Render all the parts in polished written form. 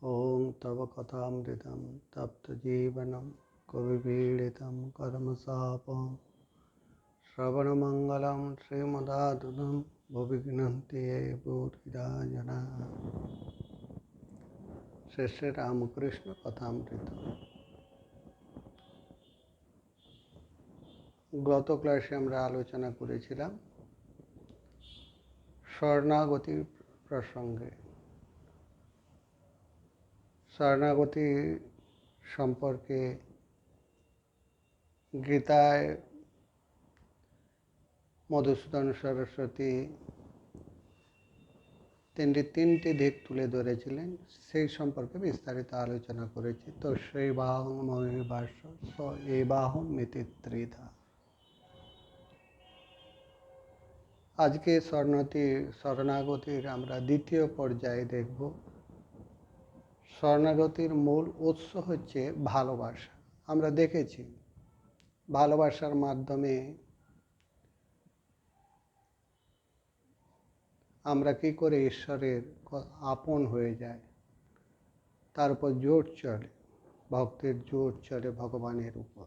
ॐ तव कथामृतं तप्तजीवनं कविपीडितं कर्मशापं श्रवणमङ्गलं श्रीमदाततं भुवि गृह्णन्ति ये भूरिदा जनाः। শ্রী শ্রী রামকৃষ্ণ কথামৃত। গত ক্লাসে আমরা আলোচনা করেছিলাম শরণাগতির প্রসঙ্গে। শরণাগতি সম্পর্কে গীতায় মধুসূদন সরস্বতী তিনটি দিক তুলে ধরেছিলেন, সেই সম্পর্কে বিস্তারিত আলোচনা করেছি। তো সেই বাহং মহিবাস স এ বাহং মিতি ত্রিধা। আজকে শরণাগতির আমরা দ্বিতীয় পর্যায়ে দেখব। শরণাগতির মূল উৎস হচ্ছে ভালোবাসা। আমরা দেখেছি ভালোবাসার মাধ্যমে আমরা কি করে ঈশ্বরের আপন হয়ে যাই, তার উপর জোর চলে, ভক্তের জোর চলে ভগবানের উপর।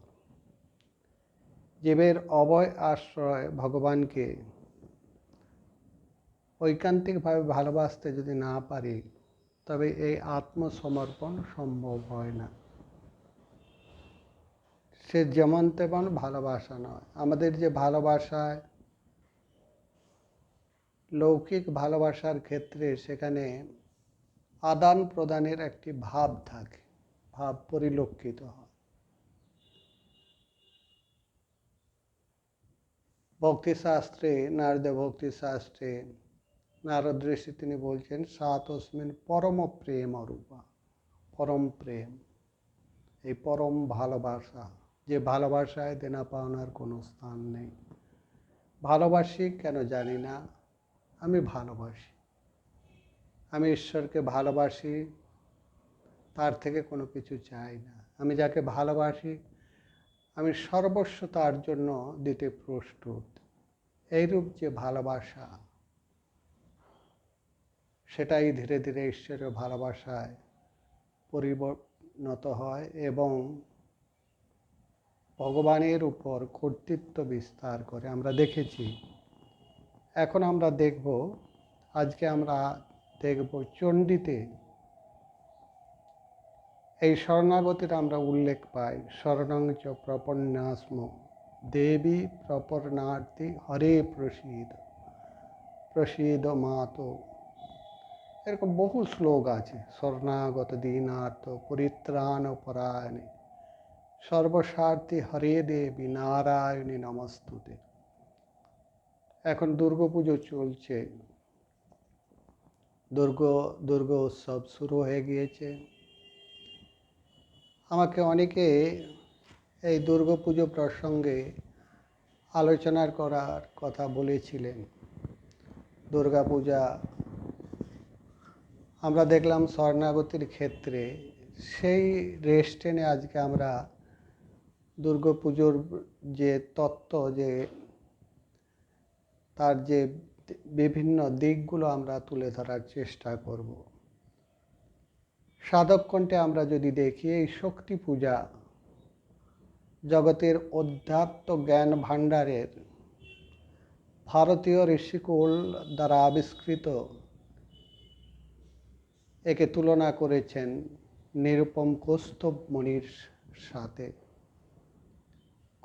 জীবের অভয় আশ্রয় ভগবানকে ঐকান্তিকভাবে ভালোবাসতে যদি না পারি, তবে এই আত্মসমর্পণ সম্ভব হয় না। সে যেমন তেমন ভালোবাসা নয়। আমাদের যে ভালোবাসায় লৌকিক ভালোবাসার ক্ষেত্রে সেখানে আদান প্রদানের একটি ভাব থাকে, ভাব পরিলক্ষিত হয়। ভক্তিশাস্ত্রে, নারদ ভক্তিশাস্ত্রে নারদ ঋষি তিনি বলছেন সা তস্মিন পরম প্রেম রূপা। পরম প্রেম, এই পরম ভালোবাসা, যে ভালোবাসায় দেনা পাওনার কোনো স্থান নেই। ভালোবাসি কেন জানি না, আমি ভালোবাসি। আমি ঈশ্বরকে ভালোবাসি, তার থেকে কোনো কিছু চাই না। আমি যাকে ভালোবাসি, আমি সর্বস্ব তার জন্য দিতে প্রস্তুত। এইরূপ যে ভালোবাসা, সেটাই ধীরে ধীরে ঈশ্বরের ভালোবাসায় পরিণত হয় এবং ভগবানের উপর কর্তৃত্ব বিস্তার করে। আমরা দেখেছি। এখন আমরা দেখব, আজকে আমরা দেখব চণ্ডীতে এই শরণাগতির আমরা উল্লেখ পাই। শরণং চ প্রপন্যাস্ম দেবী প্রপন্নার্থী হরে প্রসীদ প্রসীদ মাতো। এরকম বহু শ্লোক আছে। শরণাগত দীনার্থ পরিত্রাণ পরায়ণে সর্বস্বার্থী হরে দেবী নারায়ণী নমস্তুতে। এখন দুর্গাপুজো চলছে, দুর্গা উৎসব শুরু হয়ে গিয়েছে। আমাকে অনেকে এই দুর্গাপুজো প্রসঙ্গে আলোচনা করার কথা বলেছিলেন। দুর্গাপূজা আমরা দেখলাম শরণাগতির ক্ষেত্রে, সেই রেশ টেনে আজকে আমরা দুর্গাপুজোর যে তত্ত্ব, যে তার যে বিভিন্ন দিকগুলো আমরা তুলে ধরার চেষ্টা করব। সাধক কণ্ঠে আমরা যদি দেখি, এই শক্তি পূজা জগতের অধ্যাত্ম জ্ঞান ভাণ্ডারের ভারতীয় ঋষিকুল দ্বারা আবিষ্কৃত। একে তুলনা করেছেন নিরুপম কৌস্তব মণির সাথে।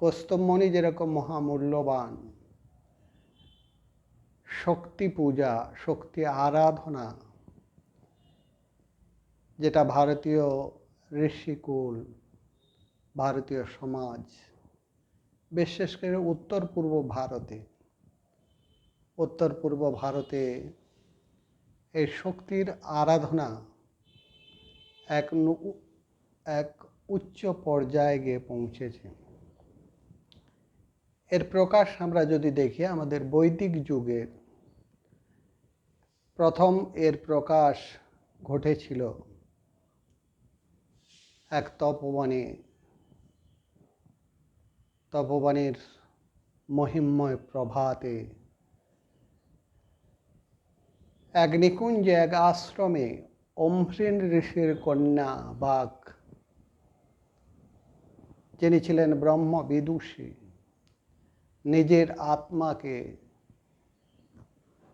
কৌস্তব মণি যেরকম মহামূল্যবান, শক্তি পূজা, শক্তি আরাধনা, যেটা ভারতীয় ঋষিকুল, ভারতীয় সমাজ, বিশেষ করে উত্তর পূর্ব ভারতে এই শক্তির আরাধনা এক উচ্চ পর্যায়ে গিয়ে পৌঁছেছে। এর প্রকাশ আমরা যদি দেখি, আমাদের বৈদিক যুগের প্রথম এর প্রকাশ ঘটেছিল এক তপবনের মহিমময় প্রভাতে এক নিকুঞ্জে, এক আশ্রমে অম্ভৃণ ঋষির কন্যা বাক, যিনি ছিলেন ব্রহ্ম বিদুষী, নিজের আত্মাকে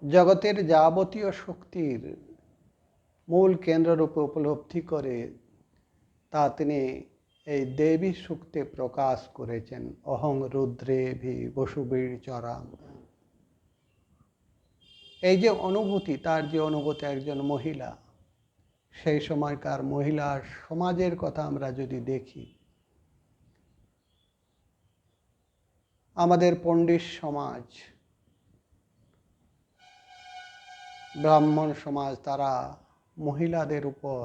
জগতের যাবতীয় শক্তির মূল কেন্দ্ররূপে উপলব্ধি করে তা তিনি এই দেবী সূক্তে প্রকাশ করেছেন। অহং রুদ্রেভি বসুবীর চরাম। এই যে অনুভূতি, তার যে অনুভূতি একজন মহিলা, সেই সময়কার মহিলার সমাজের কথা আমরা যদি দেখি, আমাদের পণ্ডিত সমাজ, ব্রাহ্মণ সমাজ, তারা মহিলাদের উপর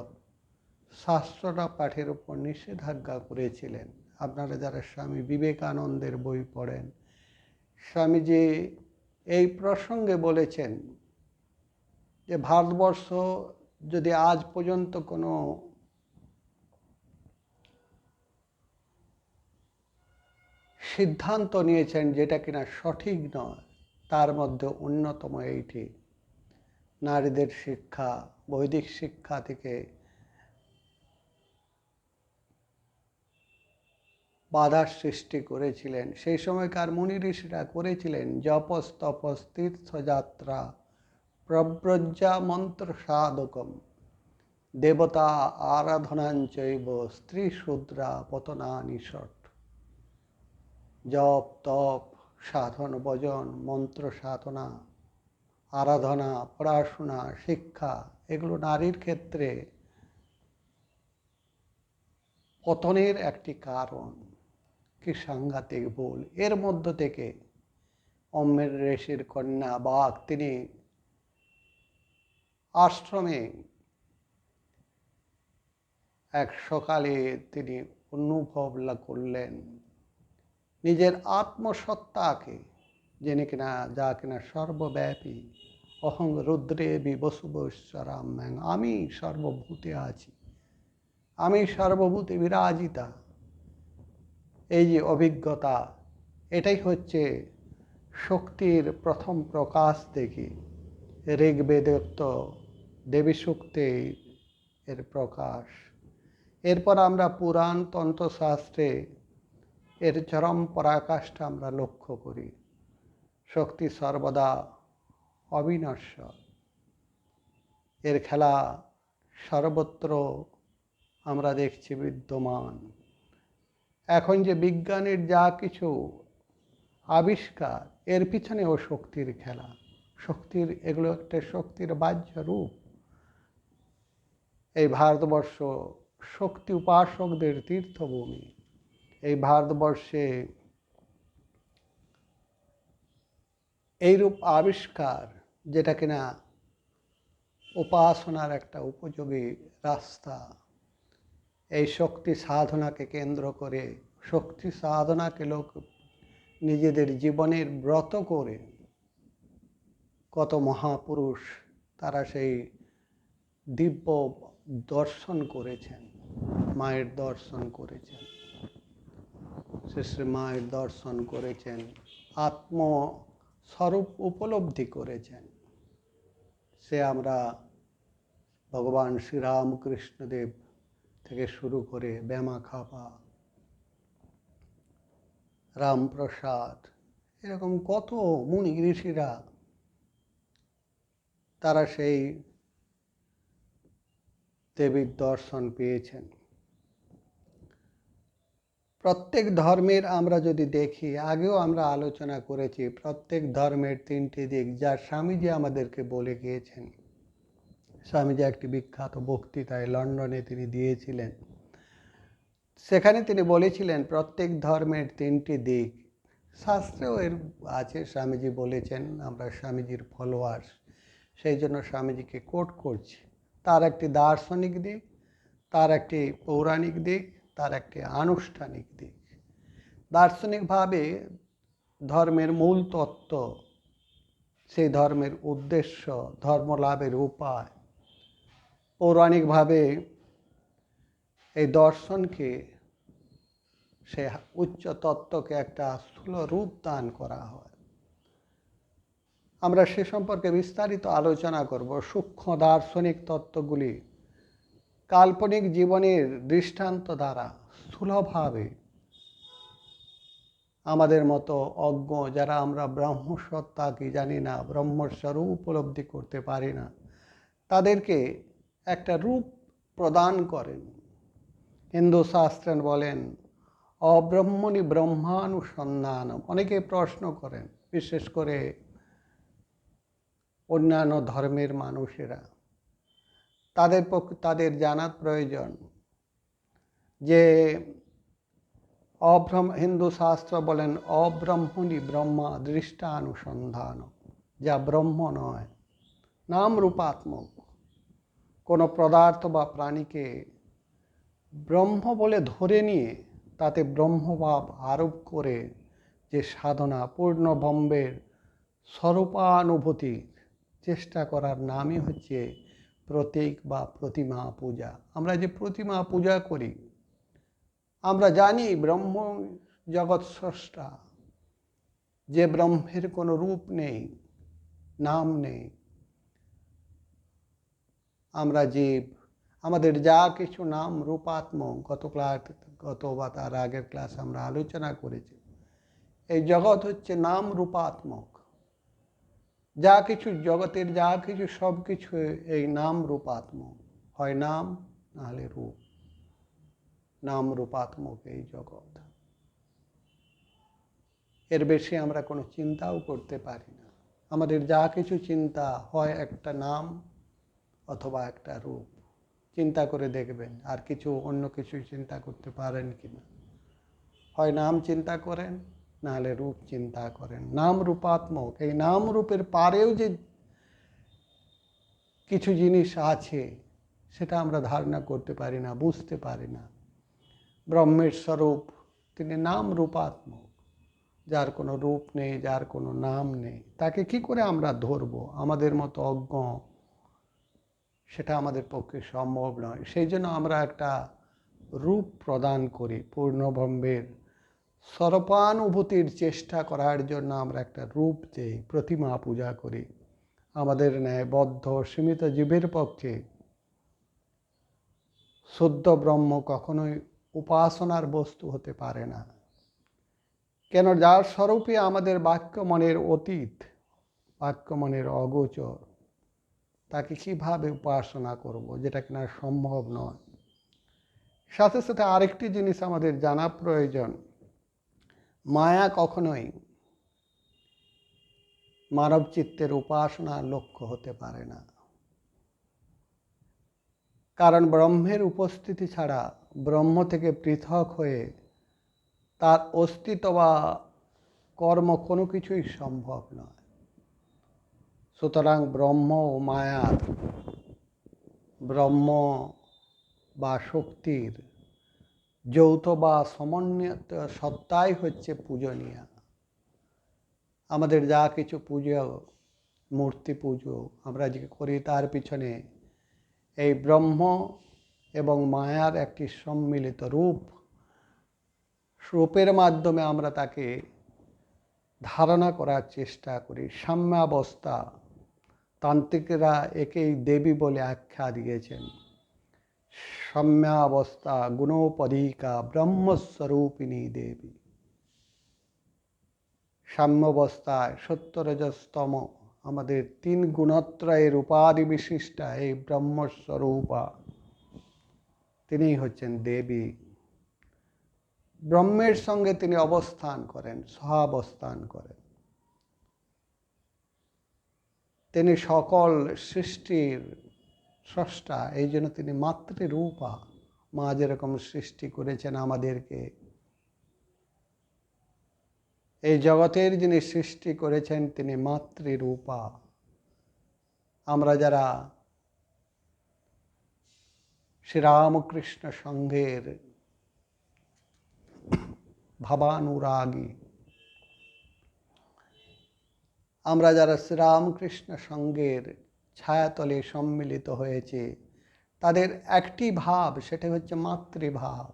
শাস্ত্রটা পাঠের উপর নিষেধাজ্ঞা করেছিলেন। আপনারা যারা স্বামী বিবেকানন্দের বই পড়েন, স্বামীজি এই প্রসঙ্গে বলেছেন যে ভারতবর্ষ যদি আজ পর্যন্ত কোনো সিদ্ধান্ত নিয়েছেন যেটা কিনা সঠিক নয়, তার মধ্যে অন্যতম এইটি, নারীদের শিক্ষা, বৈদিক শিক্ষা থেকে বাধার সৃষ্টি করেছিলেন। সেই সময়কার মুনি ঋষিরা করেছিলেন জপস তপস তীর্থযাত্রা প্রব্রজ্যা মন্ত্র সাধকম দেবতা আরাধনাঞ্চৈব স্ত্রী শূদ্রা পতনানি ষট। জপ তপ সাধন ভজন মন্ত্র সাধনা আরাধনা পড়াশোনা শিক্ষা, এগুলো নারীর ক্ষেত্রে পতনের একটি কারণ। কি সাংঘাতিক ভুল! এর মধ্য থেকে অম্ভৃণ ঋষির কন্যা বাক, তিনি আশ্রমে এক সকালে তিনি অনুভব করলেন নিজের আত্মসত্তাকে, যিনি কিনা যা কিনা সর্বব্যাপী। অহং রুদ্রে বিবসুবশ্বরাম, আমি সর্বভূতে আছি, আমি সর্বভূতে বিরাজিতা। এই যে অভিজ্ঞতা, এটাই হচ্ছে শক্তির প্রথম প্রকাশ দেখি। ঋগ্বেদোক্ত দেবী সূক্তে এর প্রকাশ। এরপর আমরা পুরাণ তন্ত্রশাস্ত্রে এর চরম পরাকাষ্ঠা আমরা লক্ষ্য করি। শক্তি সর্বদা অবিনশ্বর, এর খেলা সর্বত্র আমরা দেখছি বিদ্যমান। এখন যে বিজ্ঞানের যা কিছু আবিষ্কার, এর পিছনেও শক্তির খেলা। শক্তির, এগুলো একটা শক্তির বাহ্য রূপ। এই ভারতবর্ষ শক্তি উপাসকদের তীর্থভূমি। এই ভারতবর্ষে এইরূপ আবিষ্কার, যেটা কিনা উপাসনার একটা উপযোগী রাস্তা, এই শক্তি সাধনাকে কেন্দ্র করে, শক্তি সাধনাকে লোক নিজেদের জীবনের ব্রত করে, কত মহাপুরুষ তারা সেই দিব্য দর্শন করেছেন, মায়ের দর্শন করেছেন, শ্রী মায়ের দর্শন করেছেন, আত্মস্বরূপ উপলব্ধি করেছেন। সে আমরা ভগবান শ্রীরামকৃষ্ণদেব থেকে শুরু করে ব্যামা খাপা, রামপ্রসাদ, এরকম কত মুনি ঋষিরা তারা সেই দেবীর দর্শন পেয়েছেন। প্রত্যেক ধর্মের আমরা যদি দেখি, আগেও আমরা আলোচনা করেছি, প্রত্যেক ধর্মের তিনটি দিক, যা স্বামীজি আমাদেরকে বলে গিয়েছেন। স্বামীজি একটি বিখ্যাত বক্তৃতায় লন্ডনে তিনি দিয়েছিলেন। সেখানে তিনি বলেছিলেন প্রত্যেক ধর্মের তিনটি দিক। শাস্ত্রেও এর আছে, স্বামীজি বলেছেন, আমরা স্বামীজির ফলোয়ার্স, সেই জন্য স্বামীজিকে কোট করছি। তার একটি দার্শনিক দিক, তার একটি পৌরাণিক দিক, তার একটি আনুষ্ঠানিক দিক। দার্শনিকভাবে ধর্মের মূল তত্ত্ব, সেই ধর্মের উদ্দেশ্য, ধর্মলাভের উপায়। পৌরাণিকভাবে এই দর্শনকে, সে উচ্চ তত্ত্বকে একটা স্থূল রূপ দান করা হয়। আমরা সে সম্পর্কে বিস্তারিত আলোচনা করব। সূক্ষ্ম দার্শনিক তত্ত্বগুলি কাল্পনিক জীবনের দৃষ্টান্ত দ্বারা স্থূলভাবে আমাদের মতো অজ্ঞ যারা আমরা ব্রহ্মসত্তা কি জানি না, ব্রহ্মস্বরূপ উপলব্ধি করতে পারি না, তাদেরকে একটা রূপ প্রদান করেন। হিন্দু শাস্ত্রে বলেন অব্রহ্মণি ব্রহ্মানুসন্ধানম। অনেকে প্রশ্ন করেন, বিশেষ করে অন্যান্য ধর্মের মানুষেরা, তাদের জানার প্রয়োজন যে হিন্দু শাস্ত্র বলেন অব্রহ্মণি ব্রহ্মা দৃষ্টানুসন্ধান, যা ব্রহ্ম নয়, নাম রূপাত্মক। কোনো পদার্থ বা প্রাণীকে ব্রহ্ম বলে ধরে নিয়ে তাতে ব্রহ্মভাব আরোপ করে যে সাধনা, পূর্ণ ব্রহ্মের স্বরূপানুভূতির চেষ্টা করার নামই হচ্ছে প্রতীক বা প্রতিমা পূজা। আমরা যে প্রতিমা পূজা করি, আমরা জানি ব্রহ্ম জগৎ স্রষ্টা, যে ব্রহ্মের কোনো রূপ নেই, নাম নেই। আমরা জীব, আমাদের যা কিছু নাম রূপাত্মক, গত বা তার আগের ক্লাস আমরা আলোচনা করেছি। এই জগৎ হচ্ছে নাম রূপাত্মক। যা কিছু জগতের যা কিছু সব কিছু এই নাম রূপাত্মক, হয় নাম নাহলে রূপ। নাম রূপাত্মক এই জগৎ। এর বেশি আমরা কোনো চিন্তাও করতে পারি না। আমাদের যা কিছু চিন্তা হয় একটা নাম অথবা একটা রূপ। চিন্তা করে দেখবেন আর কিছু অন্য কিছু চিন্তা করতে পারেন কিনা। হয় নাম চিন্তা করেন নাহলে রূপ চিন্তা করেন। নাম রূপাত্মক। এই নাম রূপের পারেও যে কিছু জিনিস আছে সেটা আমরা ধারণা করতে পারি না, বুঝতে পারি না। ব্রহ্মের স্বরূপ তিনি নাম রূপাত্মক, যার কোনো রূপ নেই, যার কোনো নাম নেই। তাকে কি করে আমরা ধরবো? আমাদের মতো অজ্ঞ সেটা আমাদের পক্ষে সম্ভব নয়। সেই জন্য আমরা একটা রূপ প্রদান করি। পূর্ণব্রহ্মের স্বরূপানুভূতির চেষ্টা করার জন্য আমরা একটা রূপ দেই, প্রতিমা পূজা করি। আমাদের ন্যায় বদ্ধ সীমিত জীবের পক্ষে শুদ্ধ ব্রহ্ম কখনোই উপাসনার বস্তু হতে পারে না। কেন? যার স্বরূপে আমাদের বাক্য মনের অতীত, বাক্য মনের অগোচর, তাকে কিভাবে উপাসনা করব, যেটা কিনা সম্ভব নয়। সাথে সাথে আরেকটি জিনিস আমাদের জানা প্রয়োজন, মায়া কখনোই মানব চিত্তের উপাসনার লক্ষ্য হতে পারে না। কারণ ব্রহ্মের উপস্থিতি ছাড়া, ব্রহ্ম থেকে পৃথক হয়ে তার অস্তিত্ব বা কর্ম কোনো কিছুই সম্ভব নয়। সুতরাং ব্রহ্ম ও মায়ার, ব্রহ্ম বা শক্তির যৌথ বা সমন্বিত সত্তাই হচ্ছে পূজনীয়। আমাদের যা কিছু পুজো, মূর্তি পুজো আমরা যে করি, তার পিছনে এই ব্রহ্ম এবং মায়ার একটি সম্মিলিত রূপের মাধ্যমে আমরা তাকে ধারণা করার চেষ্টা করি। সাম্যাবস্থা, তান্ত্রিকরা একেই দেবী বলে আখ্যা দিয়েছেন। সাম্যাবস্থা গুণোপদীকা ব্রহ্মস্বরূপিণী দেবী। সাম্যাবস্থায় সত্য রজস্তম আমাদের তিন গুণত্রয়ের উপাধি বিশিষ্টা এই ব্রহ্মস্বরূপা, তিনি হচ্ছেন দেবী। ব্রহ্মের সঙ্গে তিনি অবস্থান করেন, সহাবস্থান করেন। তিনি সকল সৃষ্টির স্রষ্টা, এই জন্য তিনি মাতৃরূপা। মা যেরকম সৃষ্টি করেছেন আমাদেরকে, এই জগতের যিনি সৃষ্টি করেছেন তিনি মাতৃরূপা। আমরা যারা শ্রীরামকৃষ্ণ সংঘের ভাবানুরাগী, আমরা যারা শ্রীরামকৃষ্ণ সংঘের ছায়াতলে সম্মিলিত হয়েছে, তাদের একটি ভাব, সেটা হচ্ছে মাতৃভাব।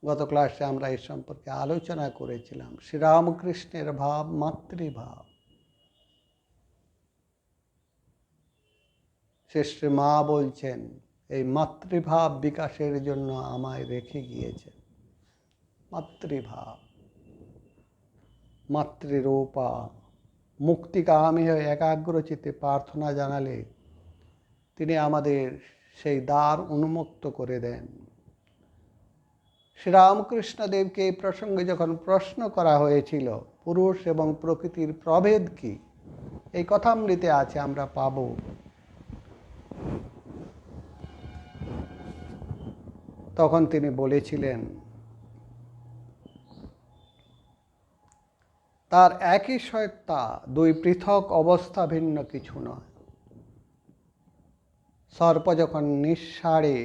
গত ক্লাসে আমরা এই সম্পর্কে আলোচনা করেছিলাম। শ্রীরামকৃষ্ণের ভাব মাতৃভাব। শ্রী মা বলছেন, এই মাতৃভাব বিকাশের জন্য আমায় রেখে গিয়েছে। মাতৃভাব, মাতৃরূপা মুক্তিকামী হয়ে একাগ্রচিত্তে প্রার্থনা জানালে তিনি আমাদের সেই দ্বার উন্মুক্ত করে দেন। শ্রীরামকৃষ্ণদেবকে এই প্রসঙ্গে যখন প্রশ্ন করা হয়েছিল পুরুষ এবং প্রকৃতির প্রভেদ কি, এই কথামৃতে আছে, আমরা পাব। তখন তিনি বলেছিলেন তার একই সত্তা, দুই পৃথক অবস্থা, ভিন্ন কিছু নয়। সর্প যখন নিঃসাড়ে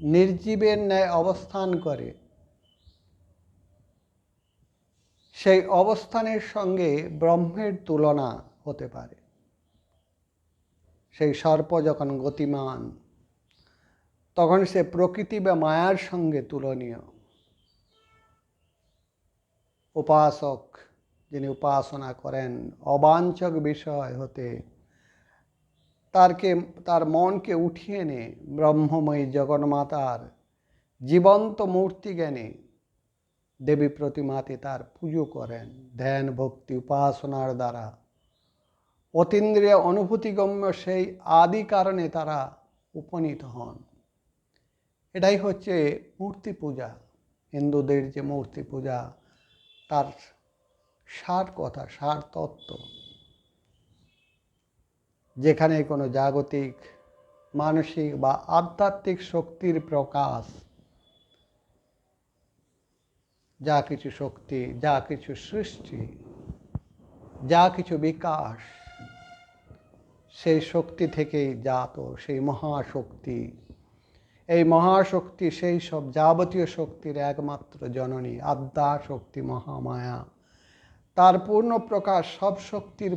নির্জীবের ন্যায় অবস্থান করে, সেই অবস্থানের সঙ্গে ব্রহ্মের তুলনা হতে পারে। সেই সর্প যখন গতিমান, তখন সে প্রকৃতি বা মায়ার সঙ্গে তুলনীয়। উপাসক যিনি উপাসনা করেন অবাঞ্ছক বিষয় হতে তার মনকে উঠিয়ে এনে ব্রহ্মময়ী জগন্মাতার জীবন্ত মূর্তি জ্ঞানে দেবী প্রতিমাতে তার পুজো করেন। ধ্যান ভক্তি উপাসনার দ্বারা অতীন্দ্রিয় অনুভূতিগম্য সেই আদি কারণে তারা উপনীত হন। এটাই হচ্ছে মূর্তি পূজা। হিন্দুদের যে মূর্তি পূজা, তার সার কথা, সার তত্ত্ব, যেখানে কোনো জাগতিক মানসিক বা আধ্যাত্মিক শক্তির প্রকাশ, যা কিছু শক্তি, যা কিছু সৃষ্টি, যা কিছু বিকাশ, সেই শক্তি থেকেই জাত সেই মহাশক্তি। এই মহাশক্তি সেই সব যাবতীয় শক্তির একমাত্র জননী, আদ্যা শক্তি মহামায়া। তার পূর্ণ প্রকাশ সব শক্তির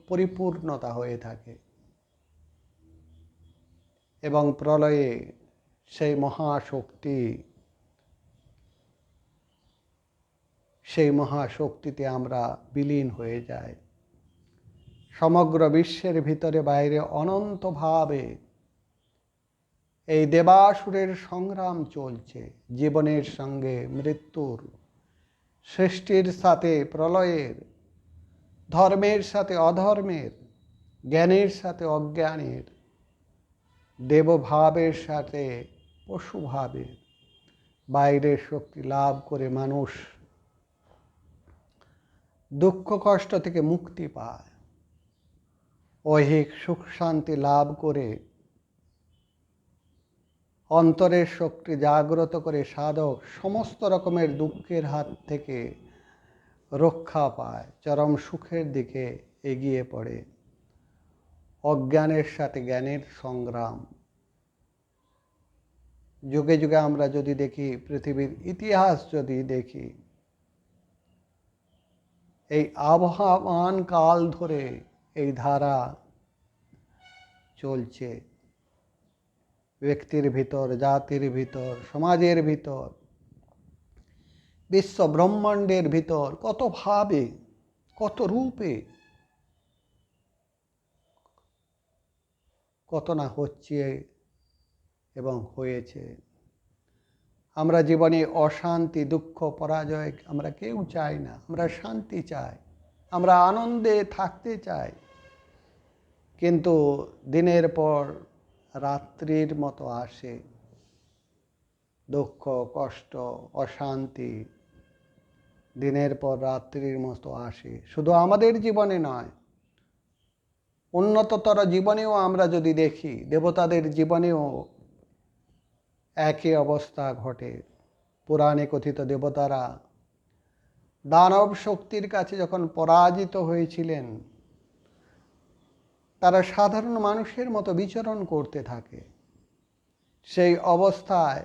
পরিপূর্ণতা হয়ে থাকে এবং প্রলয়ে সেই মহাশক্তি, সেই মহাশক্তিতে আমরা বিলীন হয়ে যাই। সমগ্র বিশ্বের ভিতরে বাইরে অনন্তভাবে এই দেবাসুরের সংগ্রাম চলছে, জীবনের সঙ্গে মৃত্যুর, সৃষ্টির সাথে প্রলয়ের, ধর্মের সাথে অধর্মের, জ্ঞানের সাথে অজ্ঞানের, দেবভাবের সাথে পশুভাবের। বাইরের শক্তি লাভ করে মানুষ দুঃখ কষ্ট থেকে মুক্তি পায়, ঐহিক সুখ শান্তি লাভ করে অন্তরের শক্তি জাগ্রত করে সাধক সমস্ত রকমের দুঃখের হাত থেকে রক্ষা পায়, চরম সুখের দিকে এগিয়ে পড়ে। অজ্ঞানের সাথে জ্ঞানের সংগ্রাম। যুগে যুগে আমরা যদি দেখি, পৃথিবীর ইতিহাস যদি দেখি, এই আবহমান কাল ধরে এই ধারা চলছে। ব্যক্তির ভিতর, জাতির ভিতর, সমাজের ভিতর, বিশ্ব ব্রহ্মাণ্ডের ভিতর কত ভাবে, কত রূপে কত না হচ্ছে এবং হয়েছে। আমরা জীবনে অশান্তি, দুঃখ, পরাজয় আমরা কেউ চাই না। আমরা শান্তি চাই, আমরা আনন্দে থাকতে চাই। কিন্তু দিনের পর রাত্রির মতো আসে দুঃখ, কষ্ট, অশান্তি, দিনের পর রাত্রির মতো আসে। শুধু আমাদের জীবনে নয়, উন্নততর জীবনেও আমরা যদি দেখি, দেবতাদের জীবনেও একই অবস্থা ঘটে। পুরাণে কথিত দেবতারা দানব শক্তির কাছে যখন পরাজিত হয়েছিলেন, তারা সাধারণ মানুষের মতো বিচরণ করতে থাকে। সেই অবস্থায়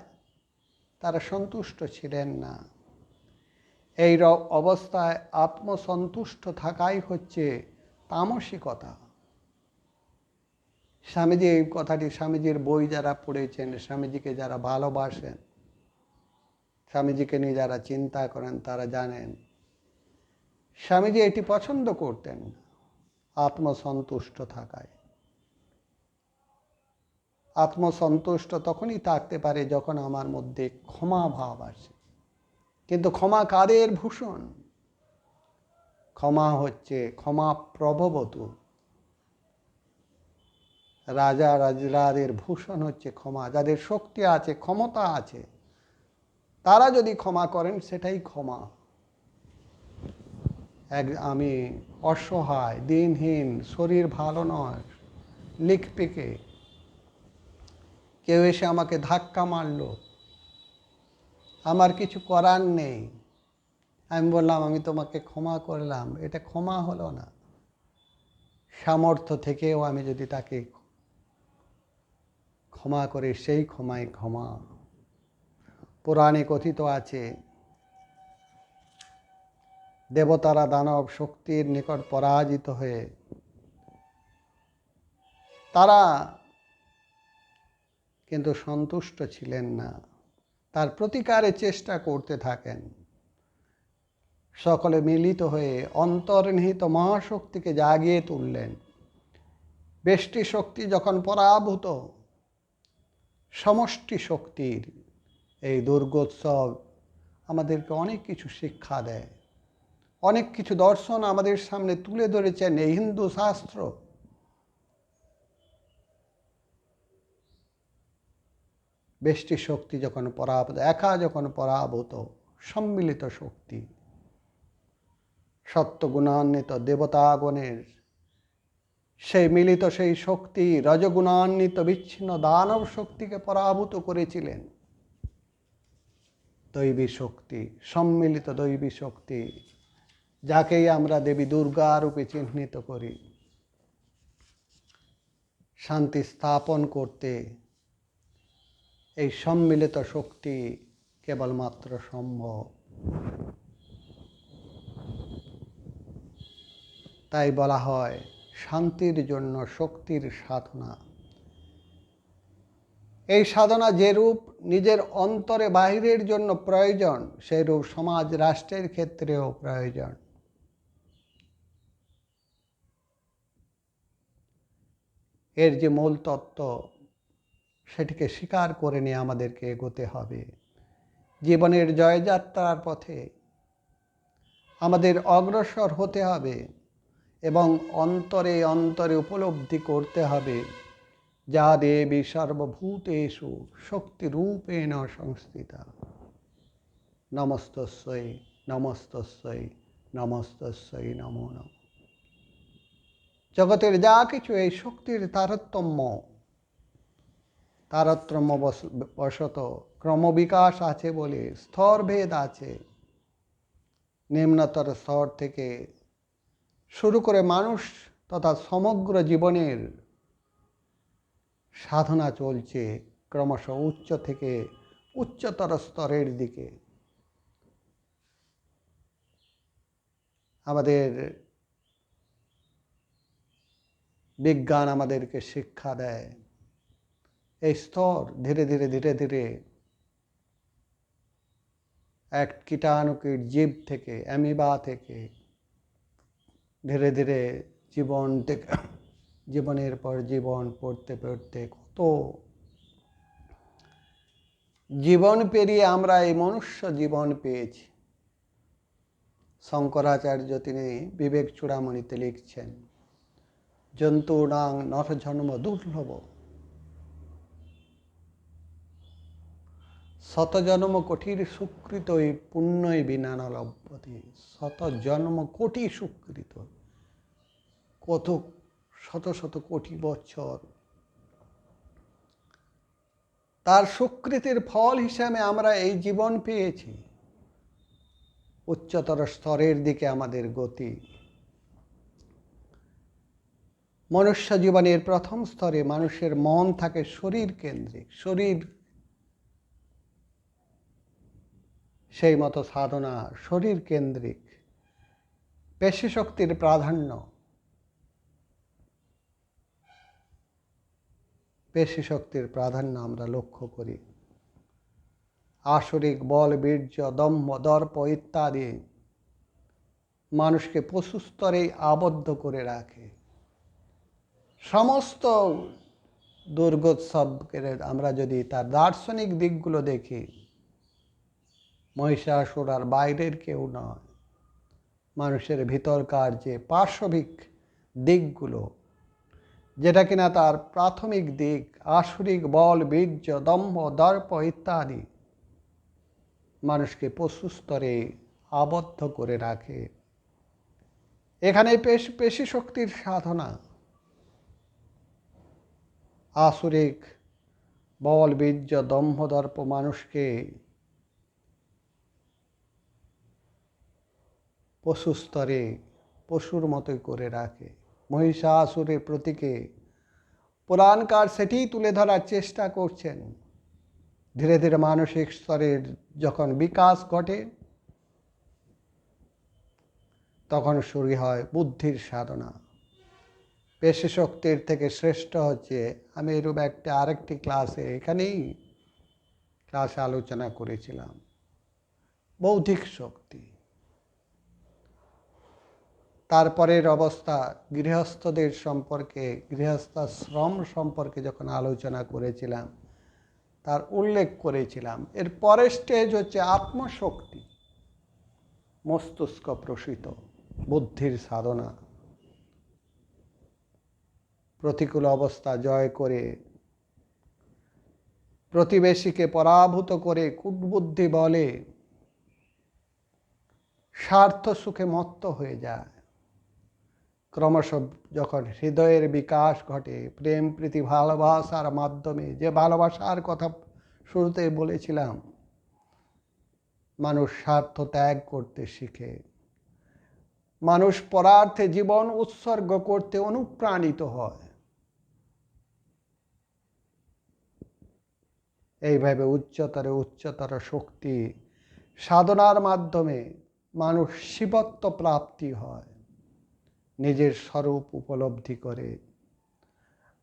তারা সন্তুষ্ট ছিলেন না। এই অবস্থায় আত্মসন্তুষ্ট থাকাই হচ্ছে তামসিকতা। স্বামীজি এই কথাটি, স্বামীজির বই যারা পড়েছেন, স্বামীজিকে যারা ভালোবাসেন, স্বামীজিকে নিয়ে যারা চিন্তা করেন, তারা জানেন স্বামীজি এটি পছন্দ করতেন, আত্মসন্তুষ্ট থাকায়। আত্মসন্তুষ্ট তখনই থাকতে পারে যখন আমার মধ্যে ক্ষমা ভাব আসে। কিন্তু ক্ষমা কাদের ভূষণ? ক্ষমা হচ্ছে ক্ষমা প্রভবতু। রাজা রাজরাদের ভূষণ হচ্ছে ক্ষমা। যাদের শক্তি আছে, ক্ষমতা আছে, তারা যদি ক্ষমা করেন সেটাই ক্ষমা। আমি অসহায়, দিনহীন, শরীর ভালো নয়, লিকপিকে, কেউ এসে আমাকে ধাক্কা মারল, আমার কিছু করার নেই, আমি বললাম আমি তোমাকে ক্ষমা করলাম, এটা ক্ষমা হলো না। সামর্থ্য থেকেও আমি যদি তাকে ক্ষমা করি, সেই ক্ষমাই ক্ষমা। পুরাণে কথিত আছে, দেবতারা দানব শক্তির নিকট পরাজিত হয়ে তারা কিন্তু সন্তুষ্ট ছিলেন না, তার প্রতিকারে চেষ্টা করতে থাকেন। সকলে মিলিত হয়ে অন্তর্নিহিত মহাশক্তিকে জাগিয়ে তুললেন। ব্যষ্টি শক্তি যখন পরাভূত, সমষ্টি শক্তির এই দুর্গোৎসব আমাদেরকে অনেক কিছু শিক্ষা দেয়। অনেক কিছু দর্শন আমাদের সামনে তুলে ধরেছেন এই হিন্দু শাস্ত্র। ব্যষ্টি শক্তি যখন পরাভূত, একা যখন পরাভূত, সম্মিলিত শক্তি, সত্যগুণান্বিত দেবতাগণের সেই মিলিত সেই শক্তি রজগুণান্বিত বিচ্ছিন্ন দানব শক্তিকে পরাভূত করেছিলেন। দৈবী শক্তি, সম্মিলিত দৈবী শক্তি, যাকেই আমরা দেবী দুর্গা রূপে চিহ্নিত করি। শান্তি স্থাপন করতে এই সম্মিলিত শক্তি কেবলমাত্র সম্ভব। তাই বলা হয় শান্তির জন্য শক্তির সাধনা। এই সাধনা যে রূপ নিজের অন্তরে বাহিরের জন্য প্রয়োজন, সেই রূপ সমাজ রাষ্ট্রের ক্ষেত্রেও প্রয়োজন। এর যে মূল তত্ত্ব, সেটিকে স্বীকার করে নিয়ে আমাদেরকে এগোতে হবে। জীবনের জয়যাত্রার পথে আমাদের অগ্রসর হতে হবে এবং অন্তরে অন্তরে উপলব্ধি করতে হবে, যা দেবী সর্বভূতেষু শক্তিরূপেণ সংস্থিতা। নমস্তস্যৈ নমস্তস্যৈ নমস্তস্যৈ নমো নমঃ। জগতের যা কিছু এই শক্তির তারতম্য বশত ক্রমবিকাশ আছে বলে স্তরভেদ আছে। নিম্নতর স্তর থেকে শুরু করে মানুষ তথা সমগ্র জীবনের সাধনা চলছে ক্রমশ উচ্চ থেকে উচ্চতর স্তরের দিকে। আমাদের বিজ্ঞান আমাদেরকে শিক্ষা দেয় এই স্তর ধীরে ধীরে ধীরে ধীরে এক কীটাণুকীট জীব থেকে, অ্যামিবা থেকে ধীরে ধীরে জীবনের পর জীবন পড়তে পড়তে কত জীবন পেরিয়ে আমরা এই মনুষ্য জীবন পেয়েছি। শঙ্করাচার্য তিনি বিবেক চূড়ামণিতে লিখছেন, জন্তুনাং নরজন্ম দুর্লভ, শতজন্ম কোটির সুকৃতই পুণ্যই বিনা ন লভ্যতে। শত জন্ম কোটি সুকৃত, কত শত শত কোটি বছর তার সুকৃতির ফল হিসাবে আমরা এই জীবন পেয়েছি। উচ্চতর স্তরের দিকে আমাদের গতি। মনুষ্য জীবনের প্রথম স্তরে মানুষের মন থাকে শরীর কেন্দ্রিক। শরীর সেই মতো সাধনা শরীর কেন্দ্রিক। পেশি শক্তির প্রাধান্য, পেশি শক্তির প্রাধান্য আমরা লক্ষ্য করি। আসরিক বল, বীর্য, দম্ভ, দর্প ইত্যাদি মানুষকে পশু স্তরেই আবদ্ধ করে রাখে। সমস্ত দুর্গোৎসবকে আমরা যদি তার দার্শনিক দিকগুলো দেখি, মহিষাসুর আর বাইরের কেউ নয়, মানুষের ভিতরকার যে পাশবিক দিকগুলো, যেটা কিনা তার প্রাথমিক দিক, আসরিক বল, বীর্য, দম্ভ, দর্প ইত্যাদি মানুষকে পশু স্তরে আবদ্ধ করে রাখে। এখানে পেশি শক্তির সাধনা, আসরিক বল, বীর্য, দম্ভ, দর্প মানুষকে পশু স্তরে পশুর মতোই করে রাখে। মহিষাসুরের প্রতীকে পুরাণকার সেটিই তুলে ধরার চেষ্টা করছেন। ধীরে ধীরে মানসিক স্তরের যখন বিকাশ ঘটে, তখন শুরু হয় বুদ্ধির সাধনা। পেশি শক্তির থেকে শ্রেষ্ঠ হচ্ছে, আমি এরূপ আরেকটি ক্লাসে আলোচনা করেছিলাম, বৌদ্ধিক শক্তি। তারপরের অবস্থা গৃহস্থদের সম্পর্কে, গৃহস্থাশ্রম সম্পর্কে যখন আলোচনা করেছিলাম, তার উল্লেখ করেছিলাম। এর পরের স্টেজ হচ্ছে আত্মশক্তি, মস্তিষ্ক প্রসূত বুদ্ধির সাধনা। প্রতিকূল অবস্থা জয় করে, প্রতিবেশীকে পরাভূত করে, কূটবুদ্ধি বলে স্বার্থ সুখে মত্ত হয়ে যায়। ক্রমশ যখন হৃদয়ের বিকাশ ঘটে, প্রেম প্রীতি ভালোবাসার মাধ্যমে, যে ভালোবাসার কথা শুরুতে বলেছিলাম, মানুষ স্বার্থ ত্যাগ করতে শিখে, মানুষ পরার্থে জীবন উৎসর্গ করতে অনুপ্রাণিত হয়। এইভাবে উচ্চতর শক্তি সাধনার মাধ্যমে মানুষ শিবত্ব প্রাপ্তি হয়, নিজের স্বরূপ উপলব্ধি করে।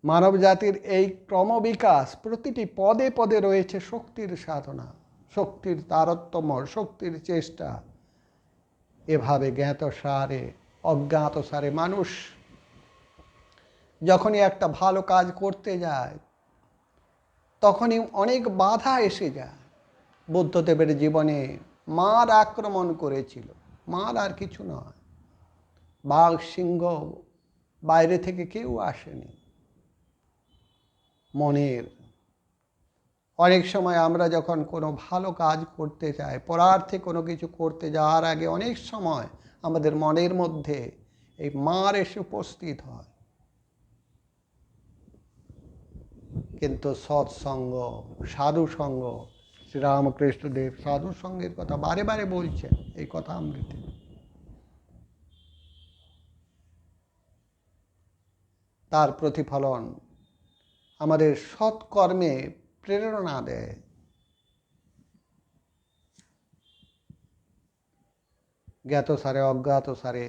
মানব জাতির এই ক্রমবিকাশ, প্রতিটি পদে পদে রয়েছে শক্তির সাধনা, শক্তির তারতম্য, শক্তির চেষ্টা। এভাবে জ্ঞাতসারে অজ্ঞাতসারে মানুষ যখনই একটা ভালো কাজ করতে যায়, তখনই অনেক বাধা এসে যায়। বুদ্ধদেবের জীবনে মার আক্রমণ করেছিল, মার আর কিছু নয়, বাঘ সিংহ বাইরে থেকে কেউ আসেনি, মনের। অনেক সময় আমরা যখন কোনো ভালো কাজ করতে চাই, পরার্থে কোনো কিছু করতে যাওয়ার আগে অনেক সময় আমাদের মনের মধ্যে এই মার এসে উপস্থিত হয়। কিন্তু সৎসঙ্গ, সাধুসঙ্গ, শ্রীরামকৃষ্ণদেব সাধুসঙ্গের কথা বারে বারে বলছেন এই কথা অমৃতে। তার প্রতিফলন আমাদের সৎকর্মে প্রেরণা দেয়। জ্ঞাতসারে অজ্ঞাতসারে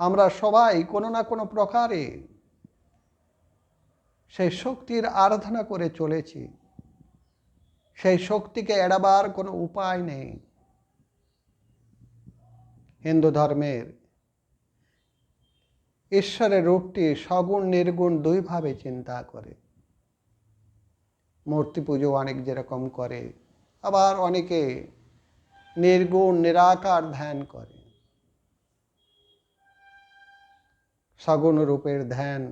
আমরা সবাই কোনো না কোনো প্রকারে সেই শক্তির আরাধনা করে চলেছি। সেই শক্তিকে এড়াবার কোনো উপায় নেই। হিন্দু ধর্মের ঈশ্বরের রূপটি সগুণ নির্গুণ দুইভাবে চিন্তা করে। মূর্তি পুজো অনেক যেরকম করে, আবার অনেকে নির্গুণ নিরাকার ধ্যান করে। সগুণ রূপের ধ্যান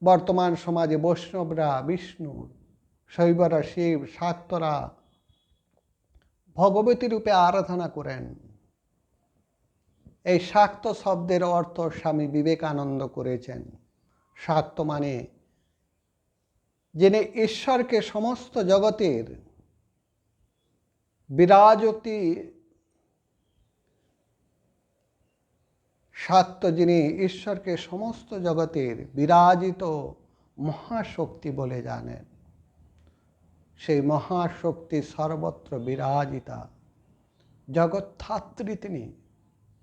বর্তমান সমাজে বৈষ্ণবরা বিষ্ণু, শৈবরা শিব, শাক্তরা ভগবতী রূপে আরাধনা করেন। এই শাক্ত শব্দের অর্থ স্বামী বিবেকানন্দ করেছেন। শাক্ত মানে যিনি ঈশ্বরকে সমস্ত জগতের বিরাজতি, শাক্ত যিনি ঈশ্বরকে সমস্ত জগতের বিরাজিত মহাশক্তি বলে জানেন। সেই মহাশক্তি সর্বত্র বিরাজিতা, জগৎধাত্রী তিনি,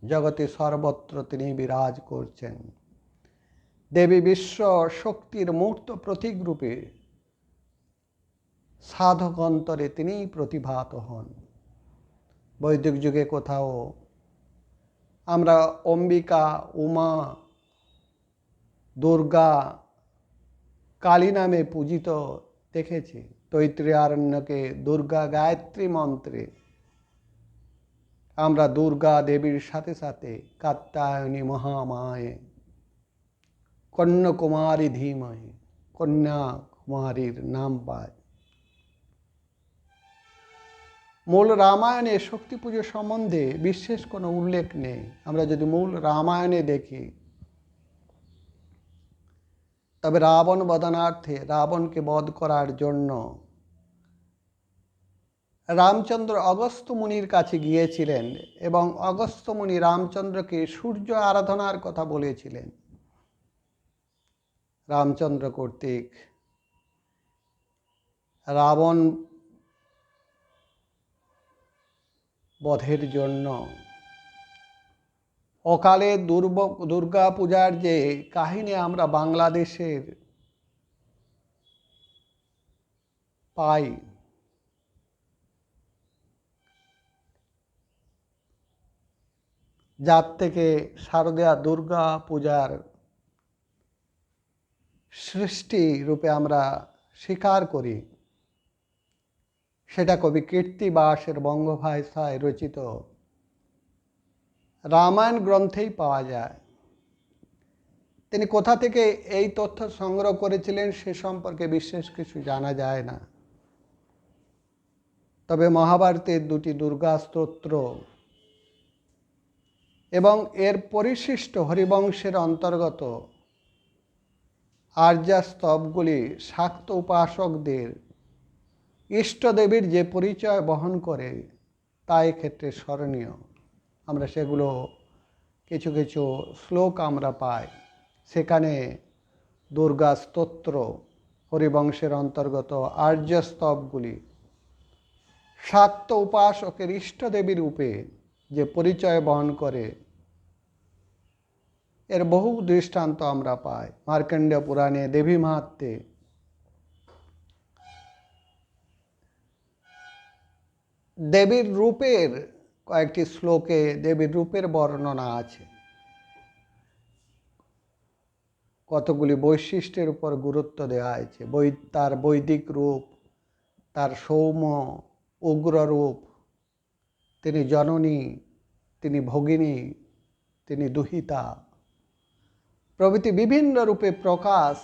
জগতে সর্বত্র তিনি বিরাজ করছেন। দেবী বিশ্ব শক্তির মূর্ত প্রতীক রূপে সাধক অন্তরে তিনিই প্রতিভাত হন। বৈদিক যুগে কোথাও আমরা অম্বিকা, উমা, দুর্গা, কালী নামে পূজিত দেখেছি। তৈত্রীয় আরণ্যকে দুর্গা গায়ত্রী মন্ত্রে আমরা দুর্গা দেবীর সাথে সাথে কাত্যায়নী মহামায়ে, কন্যাকুমারী ধীমহি, কন্যাকুমারীর নাম পাই। মূল রামায়ণে শক্তি পুজো সম্বন্ধে বিশেষ কোনো উল্লেখ নেই। আমরা যদি মূল রামায়ণে দেখি, তবে রাবণ বধনার্থে, রাবণকে বধ করার জন্য রামচন্দ্র অগস্ত্য মুনির কাছে গিয়েছিলেন এবং অগস্ত্য মুনি রামচন্দ্রকে সূর্য আরাধনার কথা বলেছিলেন। রামচন্দ্র কর্তৃক রাবণ বধের জন্য অকালে দুর্গা পূজার যে কাহিনী আমরা বাংলাদেশের পাই, যার থেকে শারদীয়া দুর্গা পূজার সৃষ্টি রূপে আমরা স্বীকার করি, সেটা কবি কীর্তিবাসের বঙ্গভাষায় রচিত রামায়ণ গ্রন্থেই পাওয়া যায়। তিনি কোথা থেকে এই তথ্য সংগ্রহ করেছিলেন সে সম্পর্কে বিশেষ কিছু জানা যায় না। তবে মহাভারতের দুটি দুর্গা স্তোত্র এবং এর পরিশিষ্ট হরিবংশের অন্তর্গত আর্যা স্তবগুলি শাক্ত উপাসকদের ইষ্টদেবীর যে পরিচয় বহন করে তা এক্ষেত্রে স্মরণীয়। আমরা সেগুলো কিছু কিছু শ্লোক আমরা পাই। সেখানে দুর্গা স্তোত্র, হরিবংশের অন্তর্গত আর্য স্তবগুলি শাক্ত উপাসকের ইষ্টদেবীর রূপে যে পরিচয় বহন করে, এর বহু দৃষ্টান্ত আমরা পাই। মার্কণ্ডেয় পুরাণে দেবী মাহাত্ম্যে দেবীর রূপের কয়েকটি শ্লোকে দেবীর রূপের বর্ণনা আছে। কতগুলি বৈশিষ্ট্যের উপর গুরুত্ব দেওয়া হয়েছে। তার বৈদিক রূপ, তার সৌম্য উগ্র রূপ, তিনি জননী, তিনি ভগিনী, তিনি দুহিতা প্রভৃতি বিভিন্ন রূপে প্রকাশ